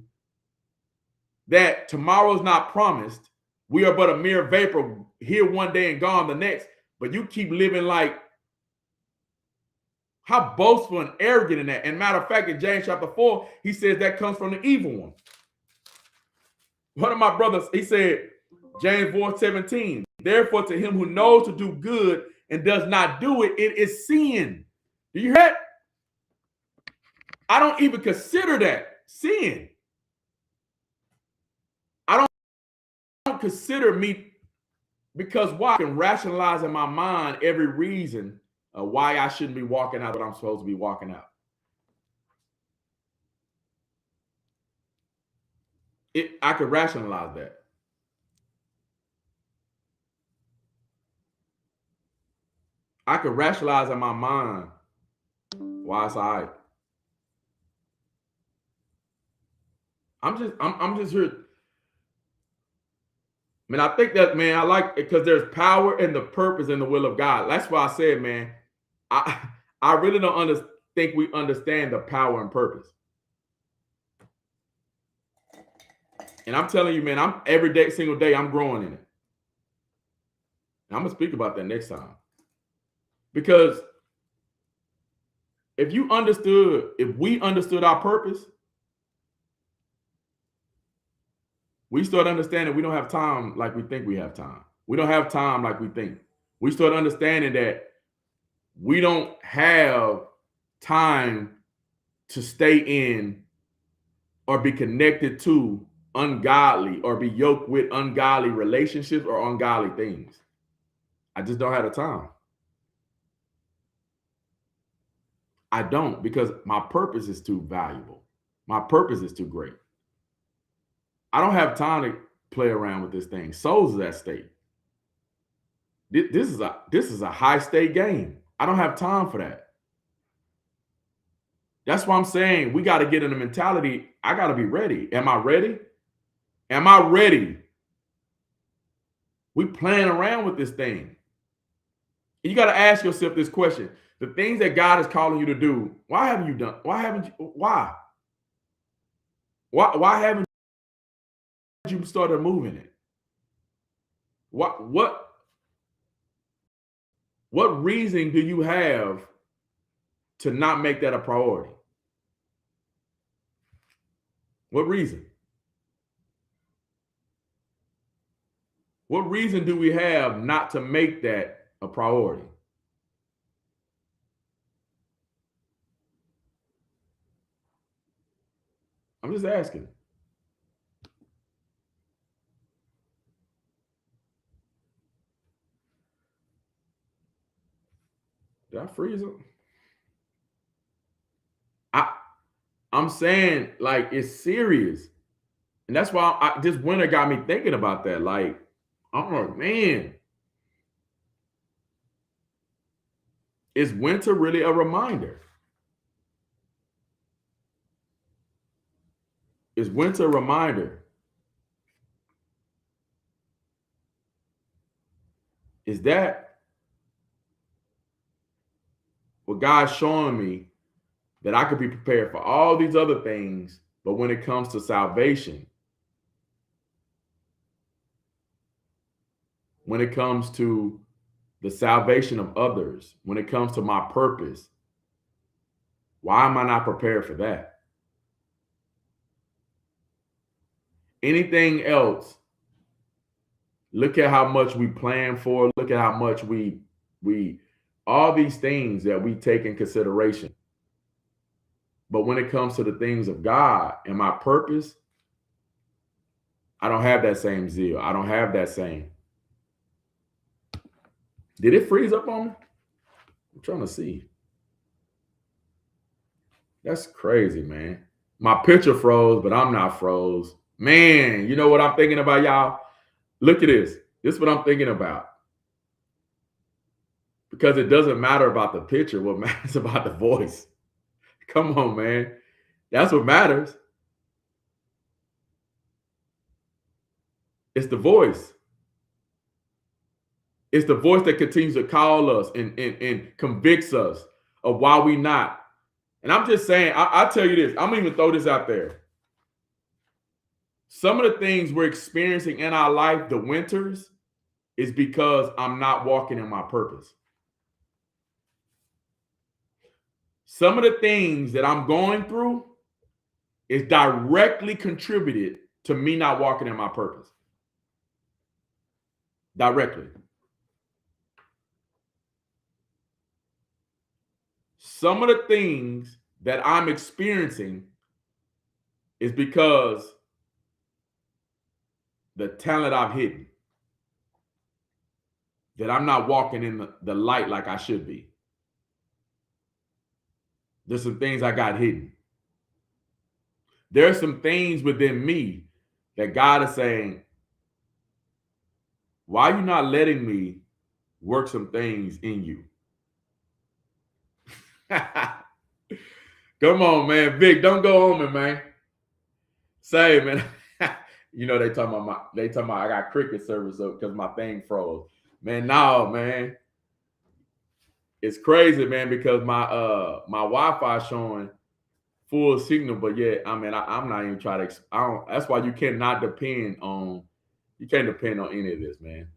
that tomorrow's not promised. We are but a mere vapor, here one day and gone the next. But you keep living like, how boastful and arrogant in that. And matter of fact, in James chapter 4, he says that comes from the evil one. One of my brothers, he said, James 4:17, therefore to him who knows to do good and does not do it, it is sin. Do you hear that? I don't even consider that sin. I don't consider me, because why? I can rationalize in my mind every reason why I shouldn't be walking out what I'm supposed to be walking out. I could rationalize that. I could rationalize in my mind why it's all right. I'm just here. Man, I think that, man, I like it because there's power in the purpose and the will of God. That's why I said, man, I really don't think we understand the power and purpose. And I'm telling you, man, I'm every day, single day, I'm growing in it. And I'm gonna speak about that next time. Because if we understood our purpose, we start understanding we don't have time like we think we have time. We don't have time like we think. We start understanding that we don't have time to stay in or be connected to ungodly or be yoked with ungodly relationships or ungodly things. I just don't have the time. I don't, because my purpose is too valuable. My purpose is too great. I don't have time to play around with this thing. Souls is at stake. This is a high stake game. I don't have time for that. That's why I'm saying we got to get in the mentality. I got to be ready. Am I ready? Am I ready? We playing around with this thing. You got to ask yourself this question. The things that God is calling you to do, why haven't you done? Why haven't you? Why haven't you started moving it? What reason do you have to not make that a priority? What reason? What reason do we have not to make that a priority? I'm just asking. Did I freeze him? I'm saying, like, it's serious. And that's why this winter got me thinking about that. Like, I'm like, man, is winter really a reminder? Is winter a reminder? Is that what God's showing me, that I could be prepared for all these other things, but when it comes to salvation, when it comes to the salvation of others, when it comes to my purpose, why am I not prepared for that? Anything else, look at how much we plan for, look at how much we all these things that we take in consideration. But when it comes to the things of God and my purpose, I don't have that same zeal. I don't have that same. Did it freeze up on me? I'm trying to see. That's crazy, man. My picture froze, but I'm not froze. Man, you know what I'm thinking about, y'all? Look at this. This is what I'm thinking about. Because it doesn't matter about the picture. What matters about the voice. Come on, man. That's what matters. It's the voice. It's the voice that continues to call us and convicts us of why we not. And I'm just saying, I tell you this, I'm going to even throw this out there. Some of the things we're experiencing in our life, the winters, is because I'm not walking in my purpose. Some of the things that I'm going through is directly contributed to me not walking in my purpose. Directly. Some of the things that I'm experiencing is because the talent I've hidden, that I'm not walking in the light like I should be. There's some things I got hidden. There's some things within me that God is saying, why are you not letting me work some things in you? Come on, man. Vic, don't go on me, man. Say, man. You know, they talking about I got cricket service up because my thing froze. Man, no, man. It's crazy, man, because my Wi-Fi showing full signal, but yet, I mean, I'm not even trying to. I don't. That's why you cannot depend on. You can't depend on any of this, man.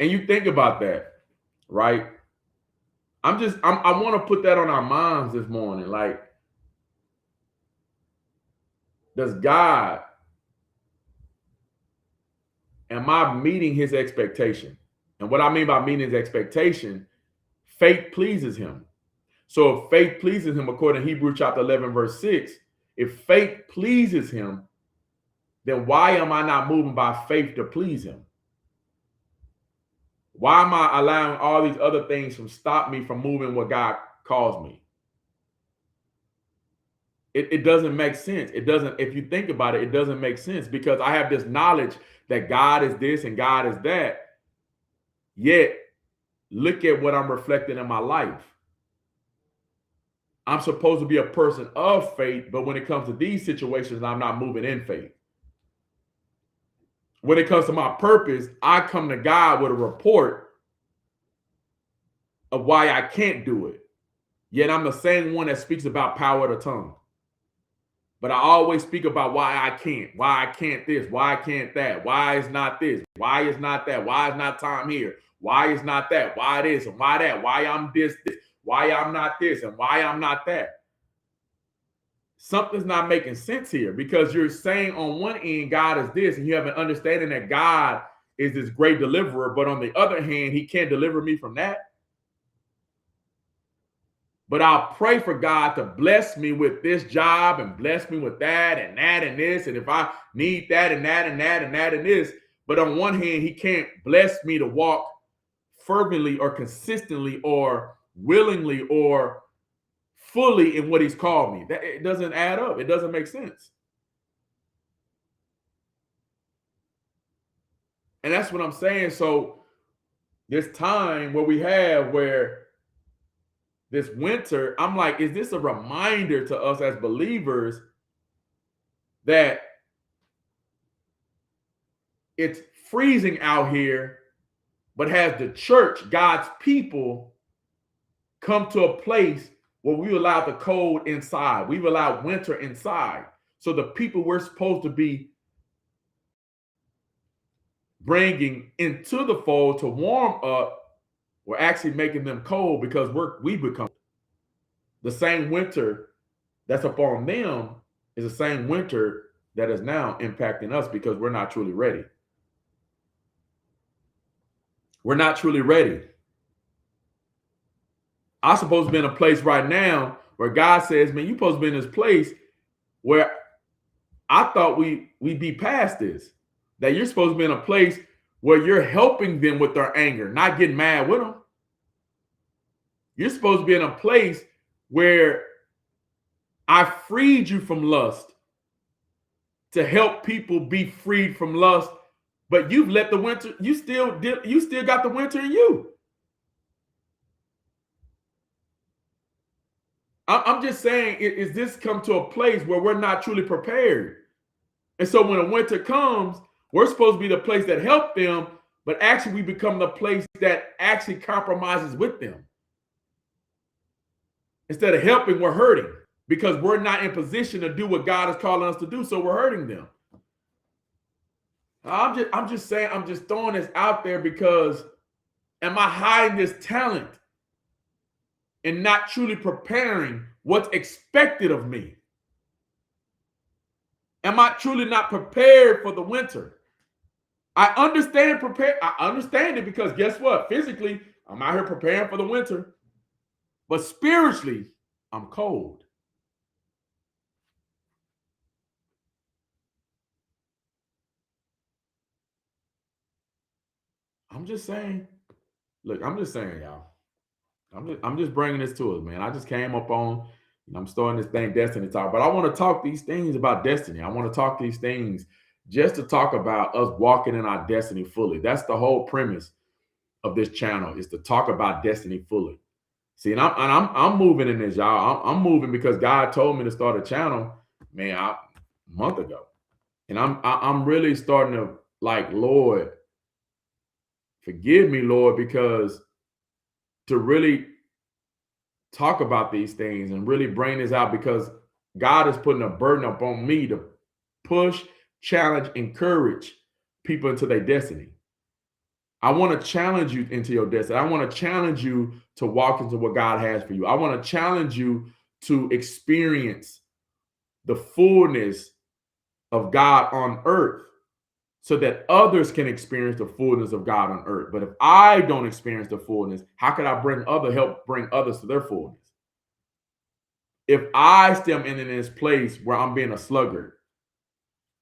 And you think about that, right? I want to put that on our minds this morning. Like, does God, am I meeting his expectation? And what I mean by meeting his expectation, faith pleases him. So if faith pleases him, according to Hebrews chapter 11, verse 6, if faith pleases him, then why am I not moving by faith to please him? Why am I allowing all these other things to stop me from moving what God calls me? It doesn't make sense. It doesn't, if you think about it, it doesn't make sense because I have this knowledge that God is this and God is that. Yet, look at what I'm reflecting in my life. I'm supposed to be a person of faith, but when it comes to these situations, I'm not moving in faith. When it comes to my purpose, I come to God with a report of why I can't do it. Yet I'm the same one that speaks about power of the tongue. But I always speak about why I can't this, why I can't that, why it's not this, why it's not that, why it's not time here, why it's not that, why it is and why that, why I'm this, why I'm not this, and why I'm not that. Something's not making sense here because you're saying on one end, God is this, and you have an understanding that God is this great deliverer, but on the other hand, he can't deliver me from that. But I'll pray for God to bless me with this job and bless me with that and this. And if I need that and that and that and that and this. But on one hand, he can't bless me to walk fervently or consistently or willingly or fully in what he's called me. That it doesn't add up. It doesn't make sense. And that's what I'm saying. So this time where this winter, I'm like, is this a reminder to us as believers that it's freezing out here But has the church, God's people, come to a place where we allow the cold inside? We've allowed winter inside. So the people we're supposed to be bringing into the fold to warm up, we're actually making them cold because we become the same winter that's upon them is the same winter that is now impacting us because we're not truly ready. We're not truly ready. I'm supposed to be in a place right now where God says, man, you're supposed to be in this place where I thought we'd be past this. That you're supposed to be in a place where you're helping them with their anger, not getting mad with them. You're supposed to be in a place where I freed you from lust to help people be freed from lust, but you've let the winter, you still got the winter in you. I'm just saying, is this come to a place where we're not truly prepared? And so when a winter comes, we're supposed to be the place that help them, but actually we become the place that actually compromises with them. Instead of helping, we're hurting because we're not in position to do what God is calling us to do, so we're hurting them. I'm just saying, I'm just throwing this out there because am I hiding this talent and not truly preparing what's expected of me? Am I truly not prepared for the winter? I understand it because guess what? Physically, I'm out here preparing for the winter, but spiritually, I'm cold. I'm just saying, look, I'm just saying, y'all. I'm just bringing this to us, man. I just came up on, I'm starting this thing, Destiny Talk, but I want to talk these things about destiny. I want to talk these things just to talk about us walking in our destiny fully. That's the whole premise of this channel, is to talk about destiny fully. See, and I'm moving in this, y'all. I'm moving because God told me to start a channel, man, a month ago, and I'm really starting to like, Lord, forgive me, Lord, because to really talk about these things and really bring this out, because God is putting a burden upon me to push, challenge, encourage people into their destiny. I want to challenge you into your destiny. I want to challenge you to walk into what God has for you. I want to challenge you to experience the fullness of God on earth so that others can experience the fullness of God on earth. But if I don't experience the fullness, how could I help bring others to their fullness? If I still am in this place where I'm being a sluggard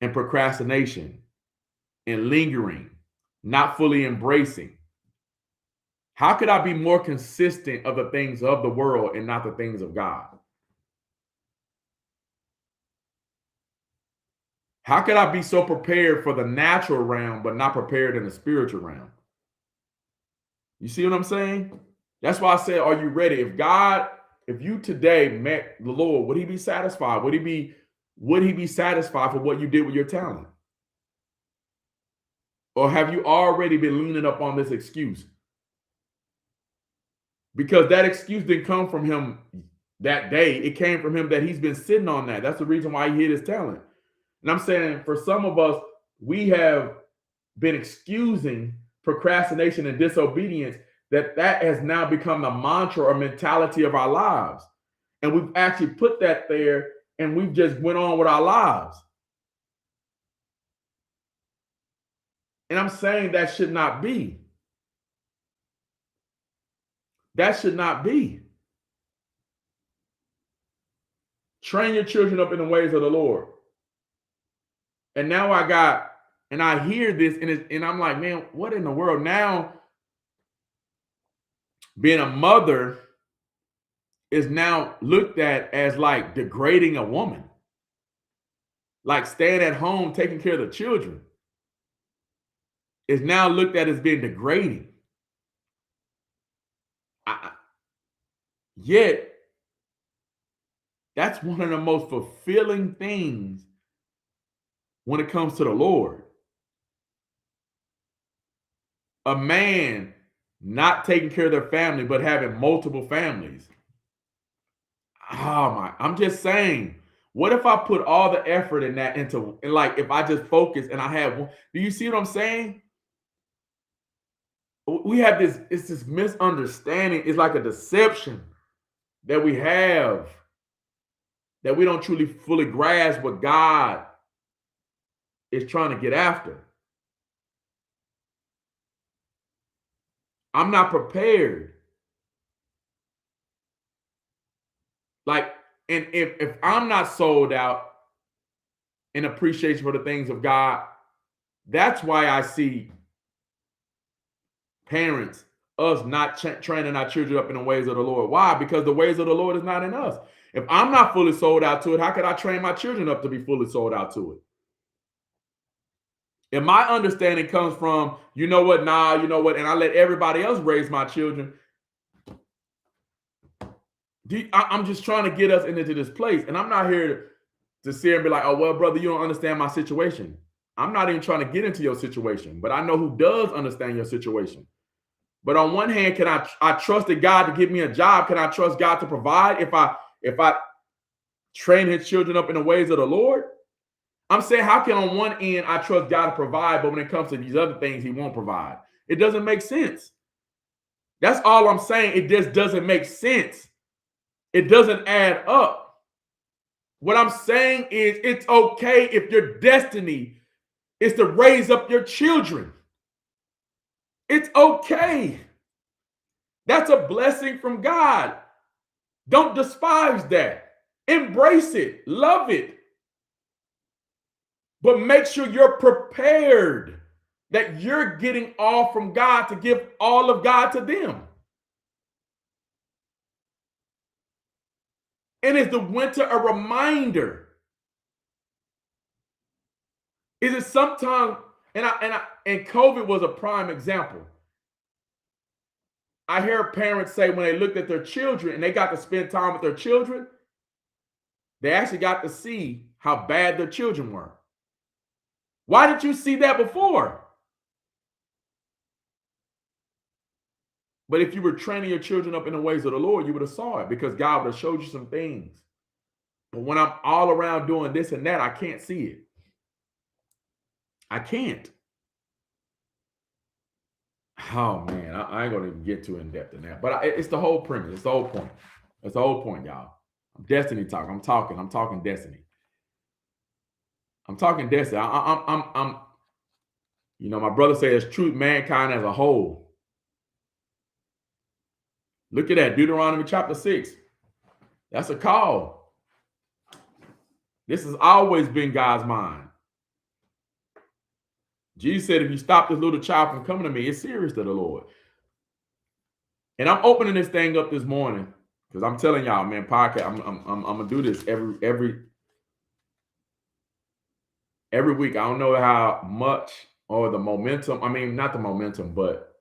and procrastination and lingering, not fully embracing, how could I be more consistent of the things of the world and not the things of God? How could I be so prepared for the natural realm, but not prepared in the spiritual realm? You see what I'm saying? That's why I said, are you ready? If you today met the Lord, would he be satisfied? Would he be satisfied for what you did with your talent? Or have you already been leaning up on this excuse? Because that excuse didn't come from him that day. It came from him that he's been sitting on that. That's the reason why he hid his talent. And I'm saying for some of us, we have been excusing procrastination and disobedience, that has now become the mantra or mentality of our lives. And we've actually put that there and we've just went on with our lives. And I'm saying that should not be. That should not be. Train your children up in the ways of the Lord. And now I hear this and I'm like, man, what in the world? Now, being a mother is now looked at as like degrading a woman. Like staying at home, taking care of the children is now looked at as being degrading. Yet, that's one of the most fulfilling things when it comes to the Lord. a man not taking care of their family, but having multiple families. Oh my, I'm just saying, what if I put all the effort in that into, and like, if I just focus and I have one, do you see what I'm saying? We have this, it's this misunderstanding. It's like a deception that we have, that we don't truly fully grasp what God is trying to get after. I'm not prepared. Like, and if I'm not sold out in appreciation for the things of God, that's why I see parents, us not training our children up in the ways of the Lord. Why? Because the ways of the Lord is not in us. If I'm not fully sold out to it, how could I train my children up to be fully sold out to it? And my understanding comes from, you know what, you know what, and I let everybody else raise my children. I'm just trying to get us into this place. And I'm not here to sit and be like, oh, well, brother, you don't understand my situation. I'm not even trying to get into your situation, but I know who does understand your situation. But on one hand, can I trusted God to give me a job? Can I trust God to provide if I train his children up in the ways of the Lord? I'm saying, how can on one end I trust God to provide, but when it comes to these other things, he won't provide? It doesn't make sense. That's all I'm saying. It just doesn't make sense. It doesn't add up. What I'm saying is, it's okay if your destiny is to raise up your children. It's okay. That's a blessing from God. Don't despise that. Embrace it. Love it. But make sure you're prepared, that you're getting all from God to give all of God to them. And is the winter a reminder? Is it sometimes, and COVID was a prime example. I hear parents say when they looked at their children and they got to spend time with their children, they actually got to see how bad their children were. Why didn't you see that before? But if you were training your children up in the ways of the Lord, you would have saw it, because God would have showed you some things. But when I'm all around doing this and that, I can't see it. I can't. Oh man, I ain't gonna even get too in depth in that. But it's the whole premise. It's the whole point. It's the whole point, y'all. Destiny talk. I'm talking destiny. I'm talking destiny. I'm you know, my brother says truth, mankind as a whole. Look at that, Deuteronomy chapter 6. That's a call. This has always been God's mind. Jesus said, if you stop this little child from coming to me, it's serious to the Lord. And I'm opening this thing up this morning because I'm telling y'all, man, podcast, I'm gonna do this every week. I don't know how much, or the momentum. I mean, not the momentum, but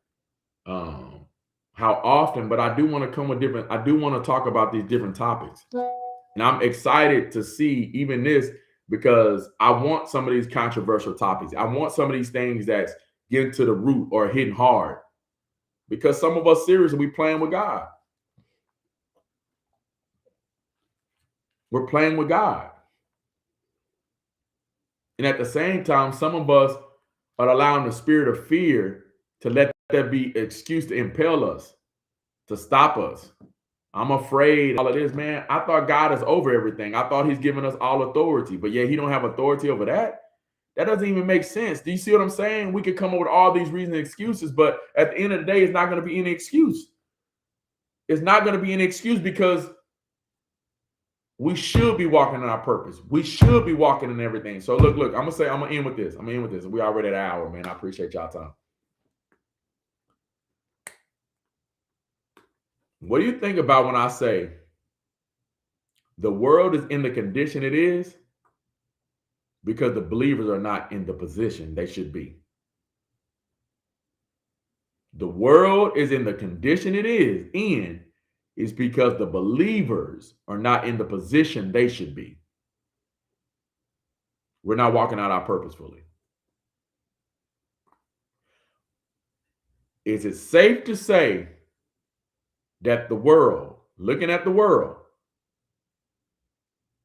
how often. But I do want to come with different. I do want to talk about these different topics, and I'm excited to see even this, because I want some of these controversial topics. I want some of these things that's getting to the root or hitting hard, because some of us seriously, we playing with God. We're playing with God. And at the same time, some of us are allowing the spirit of fear to let that be an excuse to impel us, to stop us. I'm afraid all of this, man. I thought God is over everything. I thought he's given us all authority, but yet he don't have authority over that. That doesn't even make sense. Do you see what I'm saying? We could come up with all these reasons and excuses, but at the end of the day, it's not going to be any excuse. It's not going to be any excuse, because we should be walking in our purpose. We should be walking in everything. So look, I'm gonna end with this. We already at an hour, man. I appreciate y'all time. What do you think about when I say the world is in the condition it is because the believers are not in the position they should be? The world is in the condition it is because the believers are not in the position they should be. We're not walking out our purpose fully. Is it safe to say that the world, looking at the world,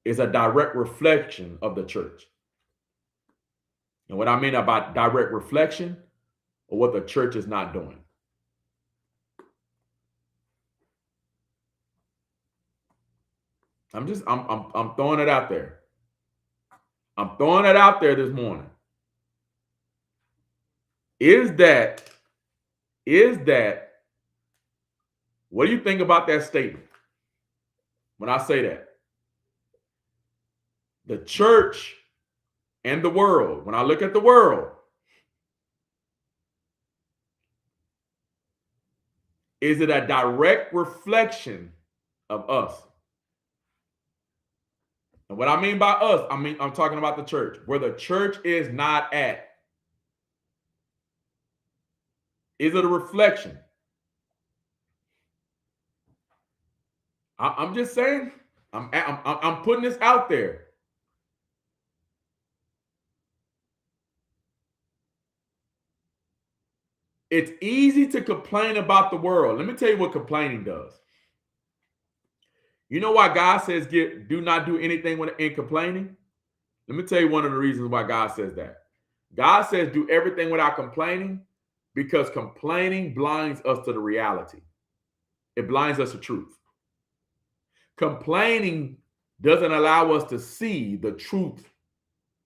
is a direct reflection of the church? And what I mean about direct reflection, or what the church is not doing. I'm throwing it out there. I'm throwing it out there this morning. Is that what do you think about that statement? When I say that, the church and the world, when I look at the world, is it a direct reflection of us? And what I mean by us, I'm talking about the church. Where the church is not at. Is it a reflection? I'm just saying. I'm putting this out there. It's easy to complain about the world. Let me tell you what complaining does. You know why God says do not do anything in complaining? Let me tell you one of the reasons why God says that. God says do everything without complaining because complaining blinds us to the reality. It blinds us to truth. Complaining doesn't allow us to see the truth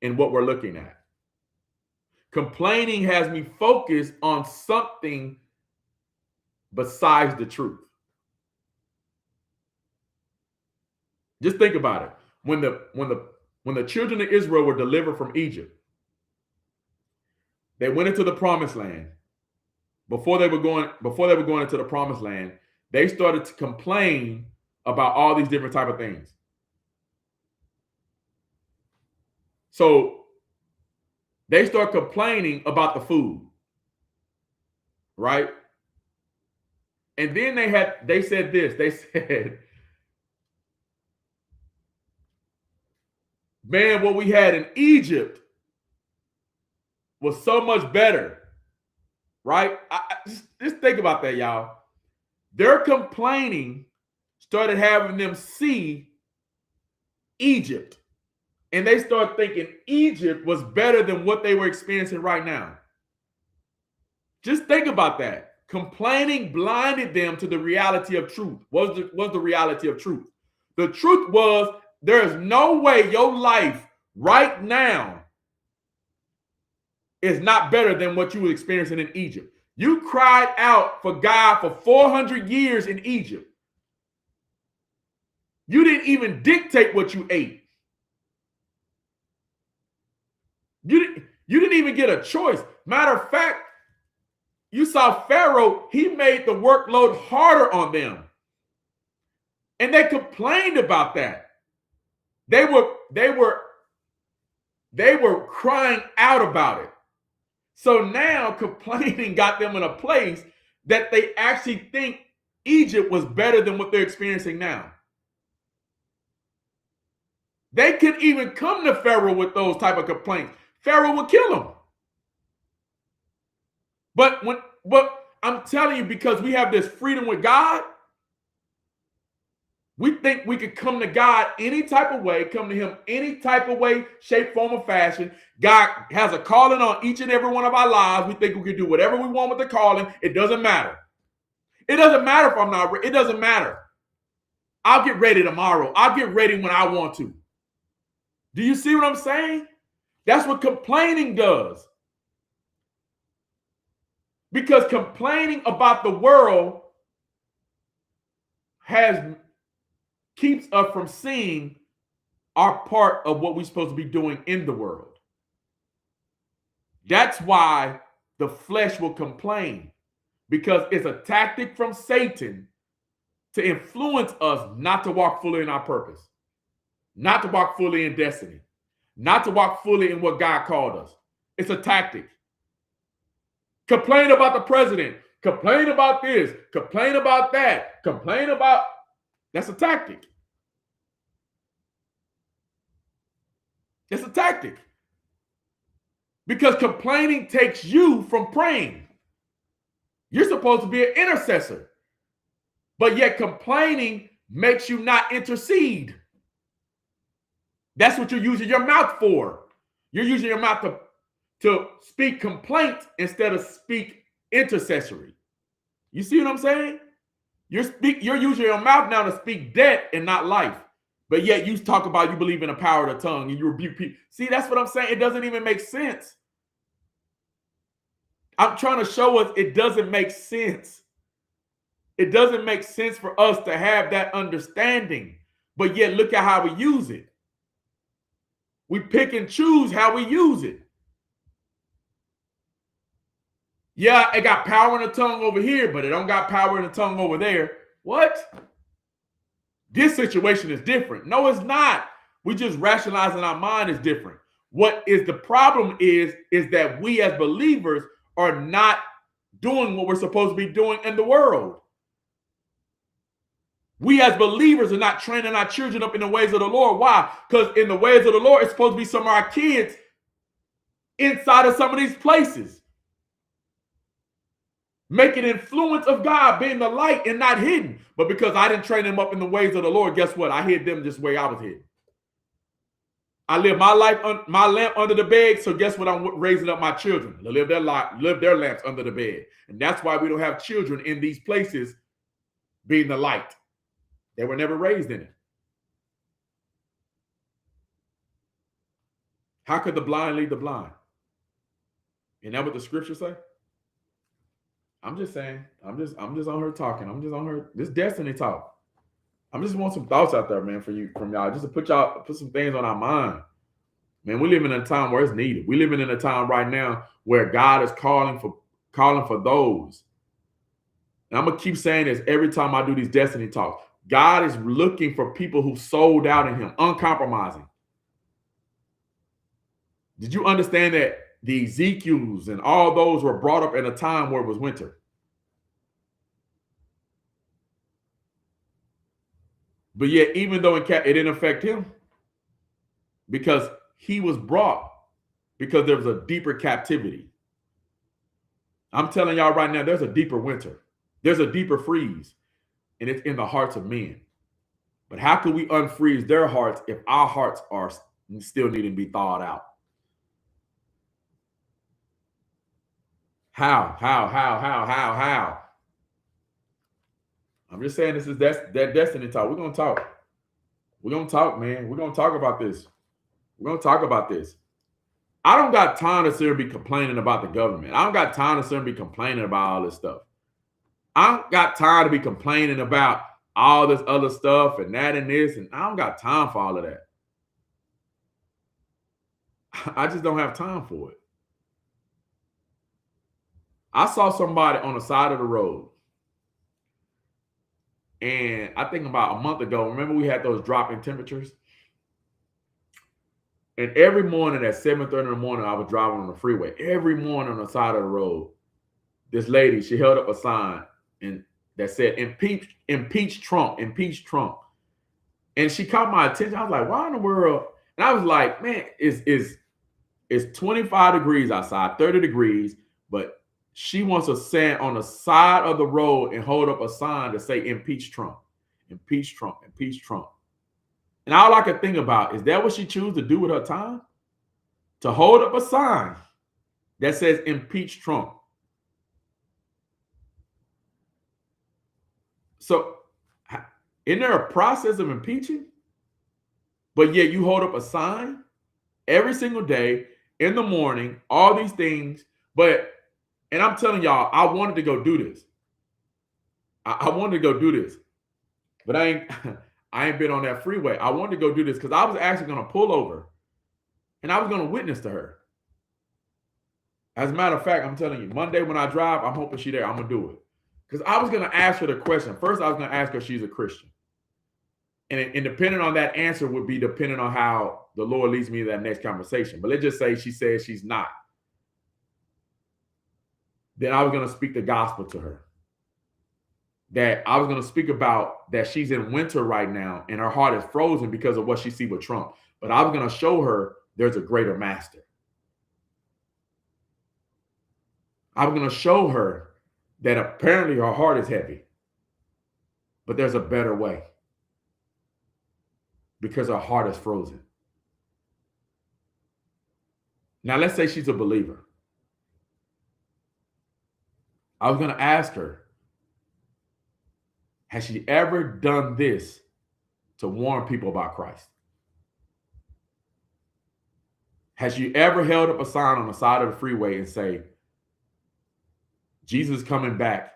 in what we're looking at. Complaining has me focused on something besides the truth. Just think about it. When the children of Israel were delivered from Egypt, they went into the promised land. Before they were going into the promised land, they started to complain about all these different type of things. So they start complaining about the food, right? And then they said this. They said, man, what we had in Egypt was so much better, right? Just think about that, y'all. Their complaining started having them see Egypt. And they start thinking Egypt was better than what they were experiencing right now. Just think about that. Complaining blinded them to the reality of truth. What's the reality of truth? The truth was there is no way your life right now is not better than what you were experiencing in Egypt. You cried out for God for 400 years in Egypt. You didn't even dictate what you ate. You didn't even get a choice. Matter of fact, you saw Pharaoh, he made the workload harder on them. And they complained about that. They were crying out about it. So now complaining got them in a place that they actually think Egypt was better than what they're experiencing now. They could even come to Pharaoh with those type of complaints. Pharaoh would kill them. But I'm telling you, because we have this freedom with God, we think we could come to God any type of way, come to him any type of way, shape, form, or fashion. God has a calling on each and every one of our lives. We think we can do whatever we want with the calling. It doesn't matter. It doesn't matter if I'm not ready. It doesn't matter. I'll get ready tomorrow. I'll get ready when I want to. Do you see what I'm saying? That's what complaining does. Because complaining about the world keeps us from seeing our part of what we're supposed to be doing in the world. That's why the flesh will complain, because it's a tactic from Satan to influence us not to walk fully in our purpose, not to walk fully in destiny, not to walk fully in what God called us. It's a tactic. Complain about the president, complain about this, complain about that, complain about... That's a tactic. It's a tactic. Because complaining takes you from praying. You're supposed to be an intercessor. But yet complaining makes you not intercede. That's what you're using your mouth for. You're using your mouth to speak complaint instead of speak intercessory. You see what I'm saying? You're using your mouth now to speak death and not life. But yet you talk about you believe in the power of the tongue and you rebuke people. See, that's what I'm saying. It doesn't even make sense. I'm trying to show us it doesn't make sense. It doesn't make sense for us to have that understanding. But yet look at how we use it. We pick and choose how we use it. Yeah, it got power in the tongue over here, but it don't got power in the tongue over there. What? This situation is different. No, it's not. We just rationalizing our mind is different. What is the problem is that we as believers are not doing what we're supposed to be doing in the world. We as believers are not training our children up in the ways of the Lord. Why? Because in the ways of the Lord, it's supposed to be some of our kids inside of some of these places. Making influence of God, being the light and not hidden. But because I didn't train them up in the ways of the Lord, guess what? I hid them just the way I was hidden. I live my life, my lamp under the bed. So guess what? I'm raising up my children to live their lamps under the bed. And that's why we don't have children in these places being the light. They were never raised in it. How could the blind lead the blind? Isn't that what the scriptures say? I'm just saying. I'm just on her talking. I'm just on her. This destiny talk. I'm just want some thoughts out there, man, from y'all, just to put some things on our mind. Man, we're living in a time where it's needed. We're living in a time right now where God is calling for those. And I'm gonna keep saying this every time I do these destiny talks. God is looking for people who sold out in Him, uncompromising. Did you understand that the Ezekiels and all those were brought up in a time where it was winter? But yet, even though it didn't affect him, because he was brought because there was a deeper captivity. I'm telling y'all right now, there's a deeper winter. There's a deeper freeze, and it's in the hearts of men. But how can we unfreeze their hearts if our hearts are still needing to be thawed out? How? I'm just saying that destiny talk. We're going to talk. We're going to talk, man. We're going to talk about this. We're going to talk about this. I don't got time to sit here and be complaining about the government. I don't got time to sit here and be complaining about all this stuff. I don't got time to be complaining about all this other stuff and that and this, and I don't got time for all of that. I just don't have time for it. I saw somebody on the side of the road, and I think about a month ago, remember we had those dropping temperatures? And every morning at 7:30 in the morning, I was driving on the freeway. Every morning on the side of the road, this lady, she held up a sign that said, impeach Trump. And she caught my attention. I was like, why in the world? And I was like, man, it's 25 degrees outside, 30 degrees, but she wants to stand on the side of the road and hold up a sign to say, impeach Trump, impeach Trump, impeach Trump. And all I could think about, is that what she chose to do with her time? To hold up a sign that says, impeach Trump. So, isn't there a process of impeaching? But yet you hold up a sign every single day in the morning, all these things. And I'm telling y'all, I wanted to go do this. I wanted to go do this. But I ain't been on that freeway. I wanted to go do this because I was actually going to pull over and I was going to witness to her. As a matter of fact, I'm telling you, Monday when I drive, I'm hoping she's there. I'm going to do it. Because I was going to ask her the question. First, I was going to ask her if she's a Christian. And depending on that answer would be depending on how the Lord leads me to that next conversation. But let's just say she says she's not. Then I was going to speak the gospel to her. That I was going to speak about that she's in winter right now and her heart is frozen because of what she sees with Trump. But I was going to show her there's a greater master. I was going to show her that apparently her heart is heavy, but there's a better way because her heart is frozen. Now, let's say she's a believer. I was going to ask her, has she ever done this to warn people about Christ? Has she ever held up a sign on the side of the freeway and say, Jesus is coming back,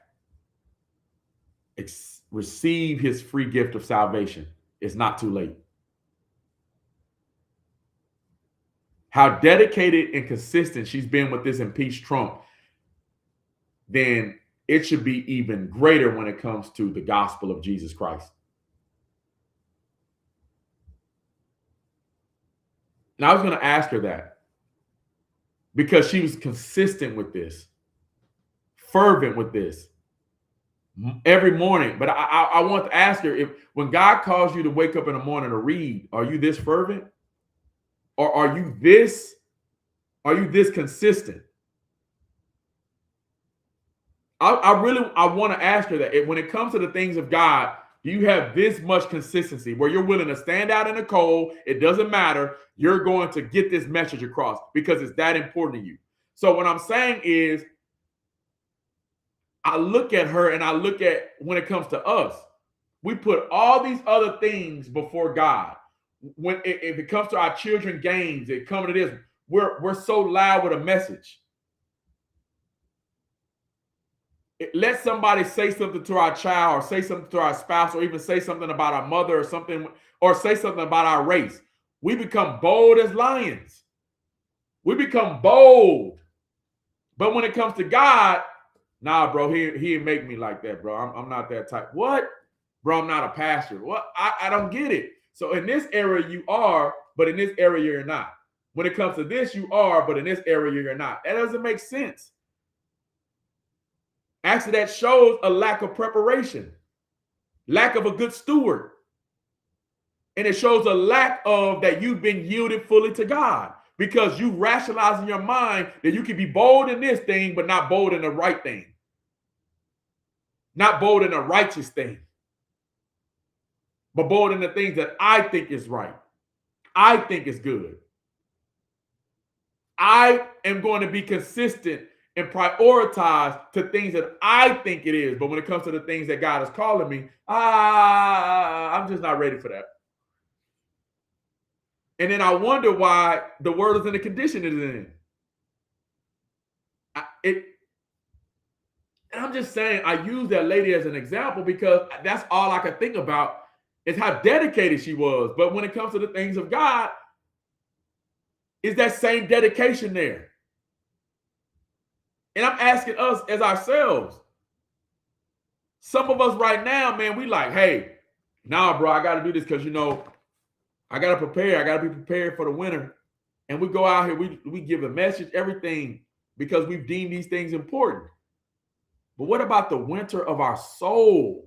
receive his free gift of salvation. It's not too late. How dedicated and consistent she's been with this impeach Trump, then it should be even greater when it comes to the gospel of Jesus Christ. And I was going to ask her that because she was consistent with this, fervent with this every morning. But I want to ask her, if when God calls you to wake up in the morning to read, are you this fervent? Or are you this consistent? I want to ask her that when it comes to the things of God, do you have this much consistency where you're willing to stand out in the cold? It doesn't matter. You're going to get this message across because it's that important to you. So what I'm saying is, I look at her and I look at when it comes to us, we put all these other things before God. When if it comes to our children games, it comes to this, we're so loud with a message. Let somebody say something to our child, or say something to our spouse, or even say something about our mother or something, or say something about our race. We become bold as lions. We become bold. But when it comes to God, nah, bro, he didn't make me like that, bro. I'm not that type. What? Bro, I'm not a pastor. What? I don't get it. So in this area you are, but in this area you're not. When it comes to this, you are, but in this area you're not. That doesn't make sense. Actually, that shows a lack of preparation, lack of a good steward. And it shows a lack of that you've been yielded fully to God, because you rationalize in your mind that you can be bold in this thing, but not bold in the right thing. Not bold in the righteous thing, but bold in the things that I think is right. I think is good. I am going to be consistent and prioritize to things that I think it is. But when it comes to the things that God is calling me, I'm just not ready for that. And then I wonder why the world is in the condition it is in. And I'm just saying, I use that lady as an example because that's all I could think about is how dedicated she was. But when it comes to the things of God, is that same dedication there? And I'm asking us as ourselves. Some of us right now, man, we like, hey, nah, bro, I got to do this because, I got to prepare. I got to be prepared for the winter. And we go out here, we give a message, everything, because we've deemed these things important. But what about the winter of our soul?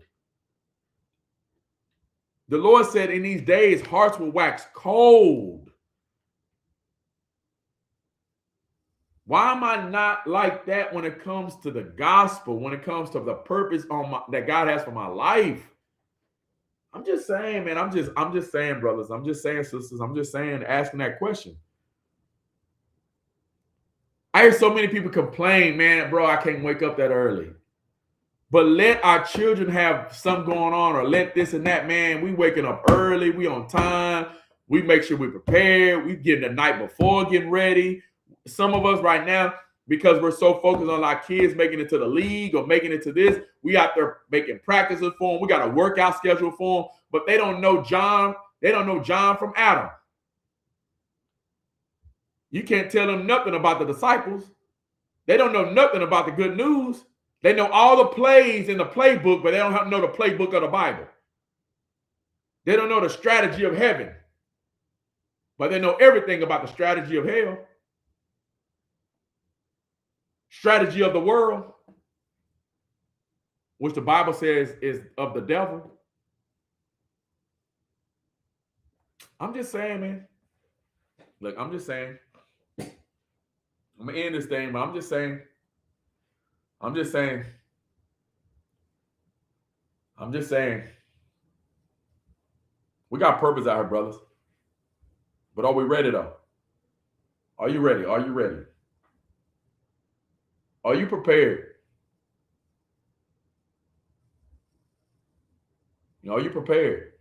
The Lord said in these days, hearts will wax cold. Why am I not like that when it comes to the gospel, when it comes to the purpose that God has for my life? I'm just saying, man, I'm just saying, brothers. I'm just saying, sisters. I'm just saying, asking that question. I hear so many people complain, man, bro, I can't wake up that early. But let our children have something going on, or let this and that, man. We waking up early. We on time. We make sure we prepare. We getting the night before getting ready. Some of us right now, because we're so focused on our kids making it to the league or making it to this, we out there making practices for them. We got a workout schedule for them, but they don't know John. They don't know John from Adam. You can't tell them nothing about the disciples. They don't know nothing about the good news. They know all the plays in the playbook, but they don't know the playbook of the Bible. They don't know the strategy of heaven, but they know everything about the strategy of hell. Strategy of the world, which the Bible says is of the devil. I'm just saying, man. Look, I'm just saying. I'm going to end this thing, but I'm just saying. I'm just saying, we got purpose out here, brothers. But are we ready though? Are you ready? Are you ready? Are you prepared? Are you prepared?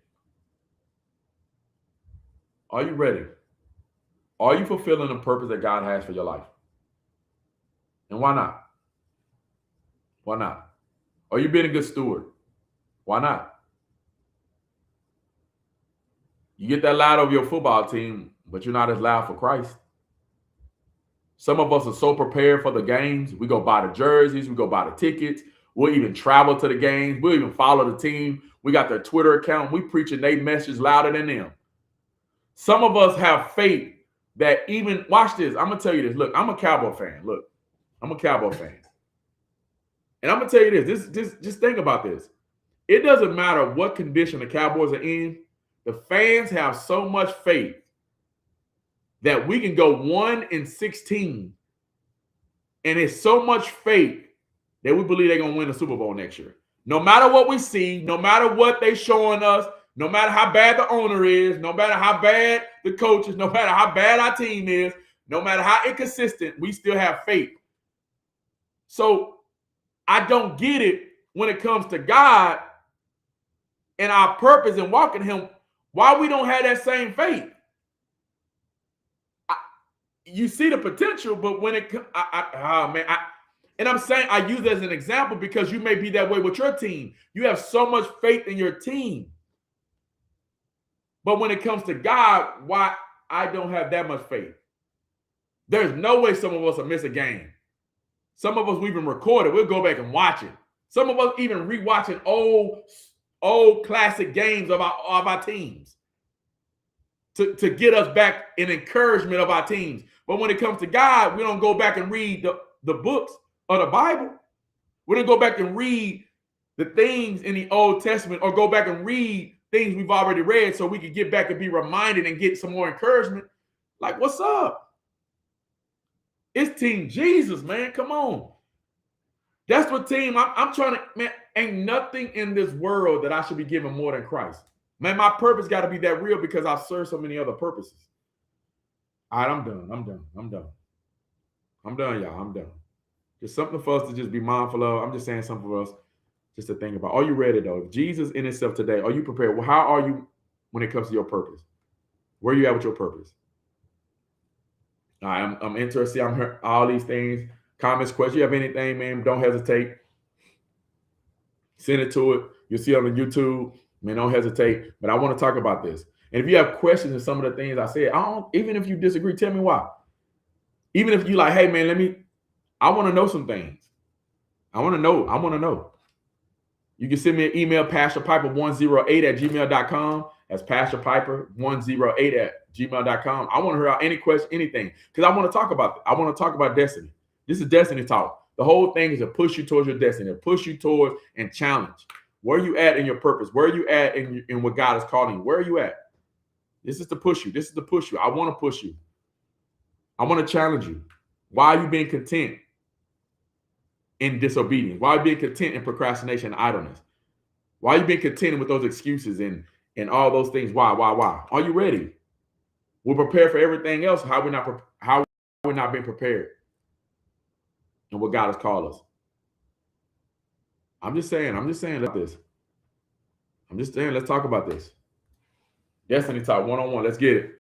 Are you ready? Are you fulfilling the purpose that God has for your life? And why not? Why not? Are you being a good steward? Why not? You get that loud over your football team, but you're not as loud for Christ. Some of us are so prepared for the games. We go buy the jerseys, we go buy the tickets. We'll even travel to the games. We'll even follow the team. We got their Twitter account. We preaching their message louder than them. Some of us have faith that even, watch this. I'm going to tell you this. Look, I'm a Cowboy fan. Look, I'm a Cowboy fan. And I'm going to tell you this. Just think about this. It doesn't matter what condition the Cowboys are in. The fans have so much faith that we can go 1-16, and it's so much faith that we believe they're going to win the Super Bowl next year. No matter what we see, no matter what they're showing us, no matter how bad the owner is, no matter how bad the coach is, no matter how bad our team is, no matter how inconsistent, we still have faith. So I don't get it when it comes to God and our purpose and walking Him, why we don't have that same faith. You see the potential, but when it, and I'm saying I use it as an example because you may be that way with your team. You have so much faith in your team. But when it comes to God, why I don't have that much faith? There's no way some of us will miss a game. Some of us, we've been recorded. We'll go back and watch it. Some of us even rewatching old classic games of our teams to get us back in encouragement of our teams. But when it comes to God, we don't go back and read the books of the Bible. We don't go back and read the things in the Old Testament or go back and read things we've already read so we can get back and be reminded and get some more encouragement. Like, what's up? It's Team Jesus, man. Come on. That's what team I'm trying to, man, ain't nothing in this world that I should be giving more than Christ. Man, my purpose got to be that real because I serve so many other purposes. All right, I'm done, y'all. I'm done. Just something for us to just be mindful of. I'm just saying something for us just to think about. Are you ready, though? If Jesus in itself today, are you prepared? Well, how are you when it comes to your purpose? Where are you at with your purpose? All right, I'm interested. I'm hearing all these things. Comments, questions. You have anything, man, don't hesitate. Send it to it. You'll see it on the YouTube. Man, don't hesitate. But I want to talk about this. And if you have questions on some of the things I said, even if you disagree, tell me why. Even if you like, hey, man, I want to know some things. I want to know. You can send me an email, pastorpiper108@gmail.com. That's pastorpiper108@gmail.com. I want to hear out any question, anything, because I want to talk about it. I want to talk about destiny. This is destiny talk. The whole thing is to push you towards your destiny, to push you towards and challenge. Where are you at in your purpose? Where are you at in what God is calling you? Where are you at? This is to push you. This is to push you. I want to push you. I want to challenge you. Why are you being content in disobedience? Why are you being content in procrastination and idleness? Why are you being content with those excuses and all those things? Why? Are you ready? We're prepared for everything else. How are we not being prepared? And what God has called us. I'm just saying like this. I'm just saying, let's talk about this. Destiny Talk 1-on-1. Let's get it.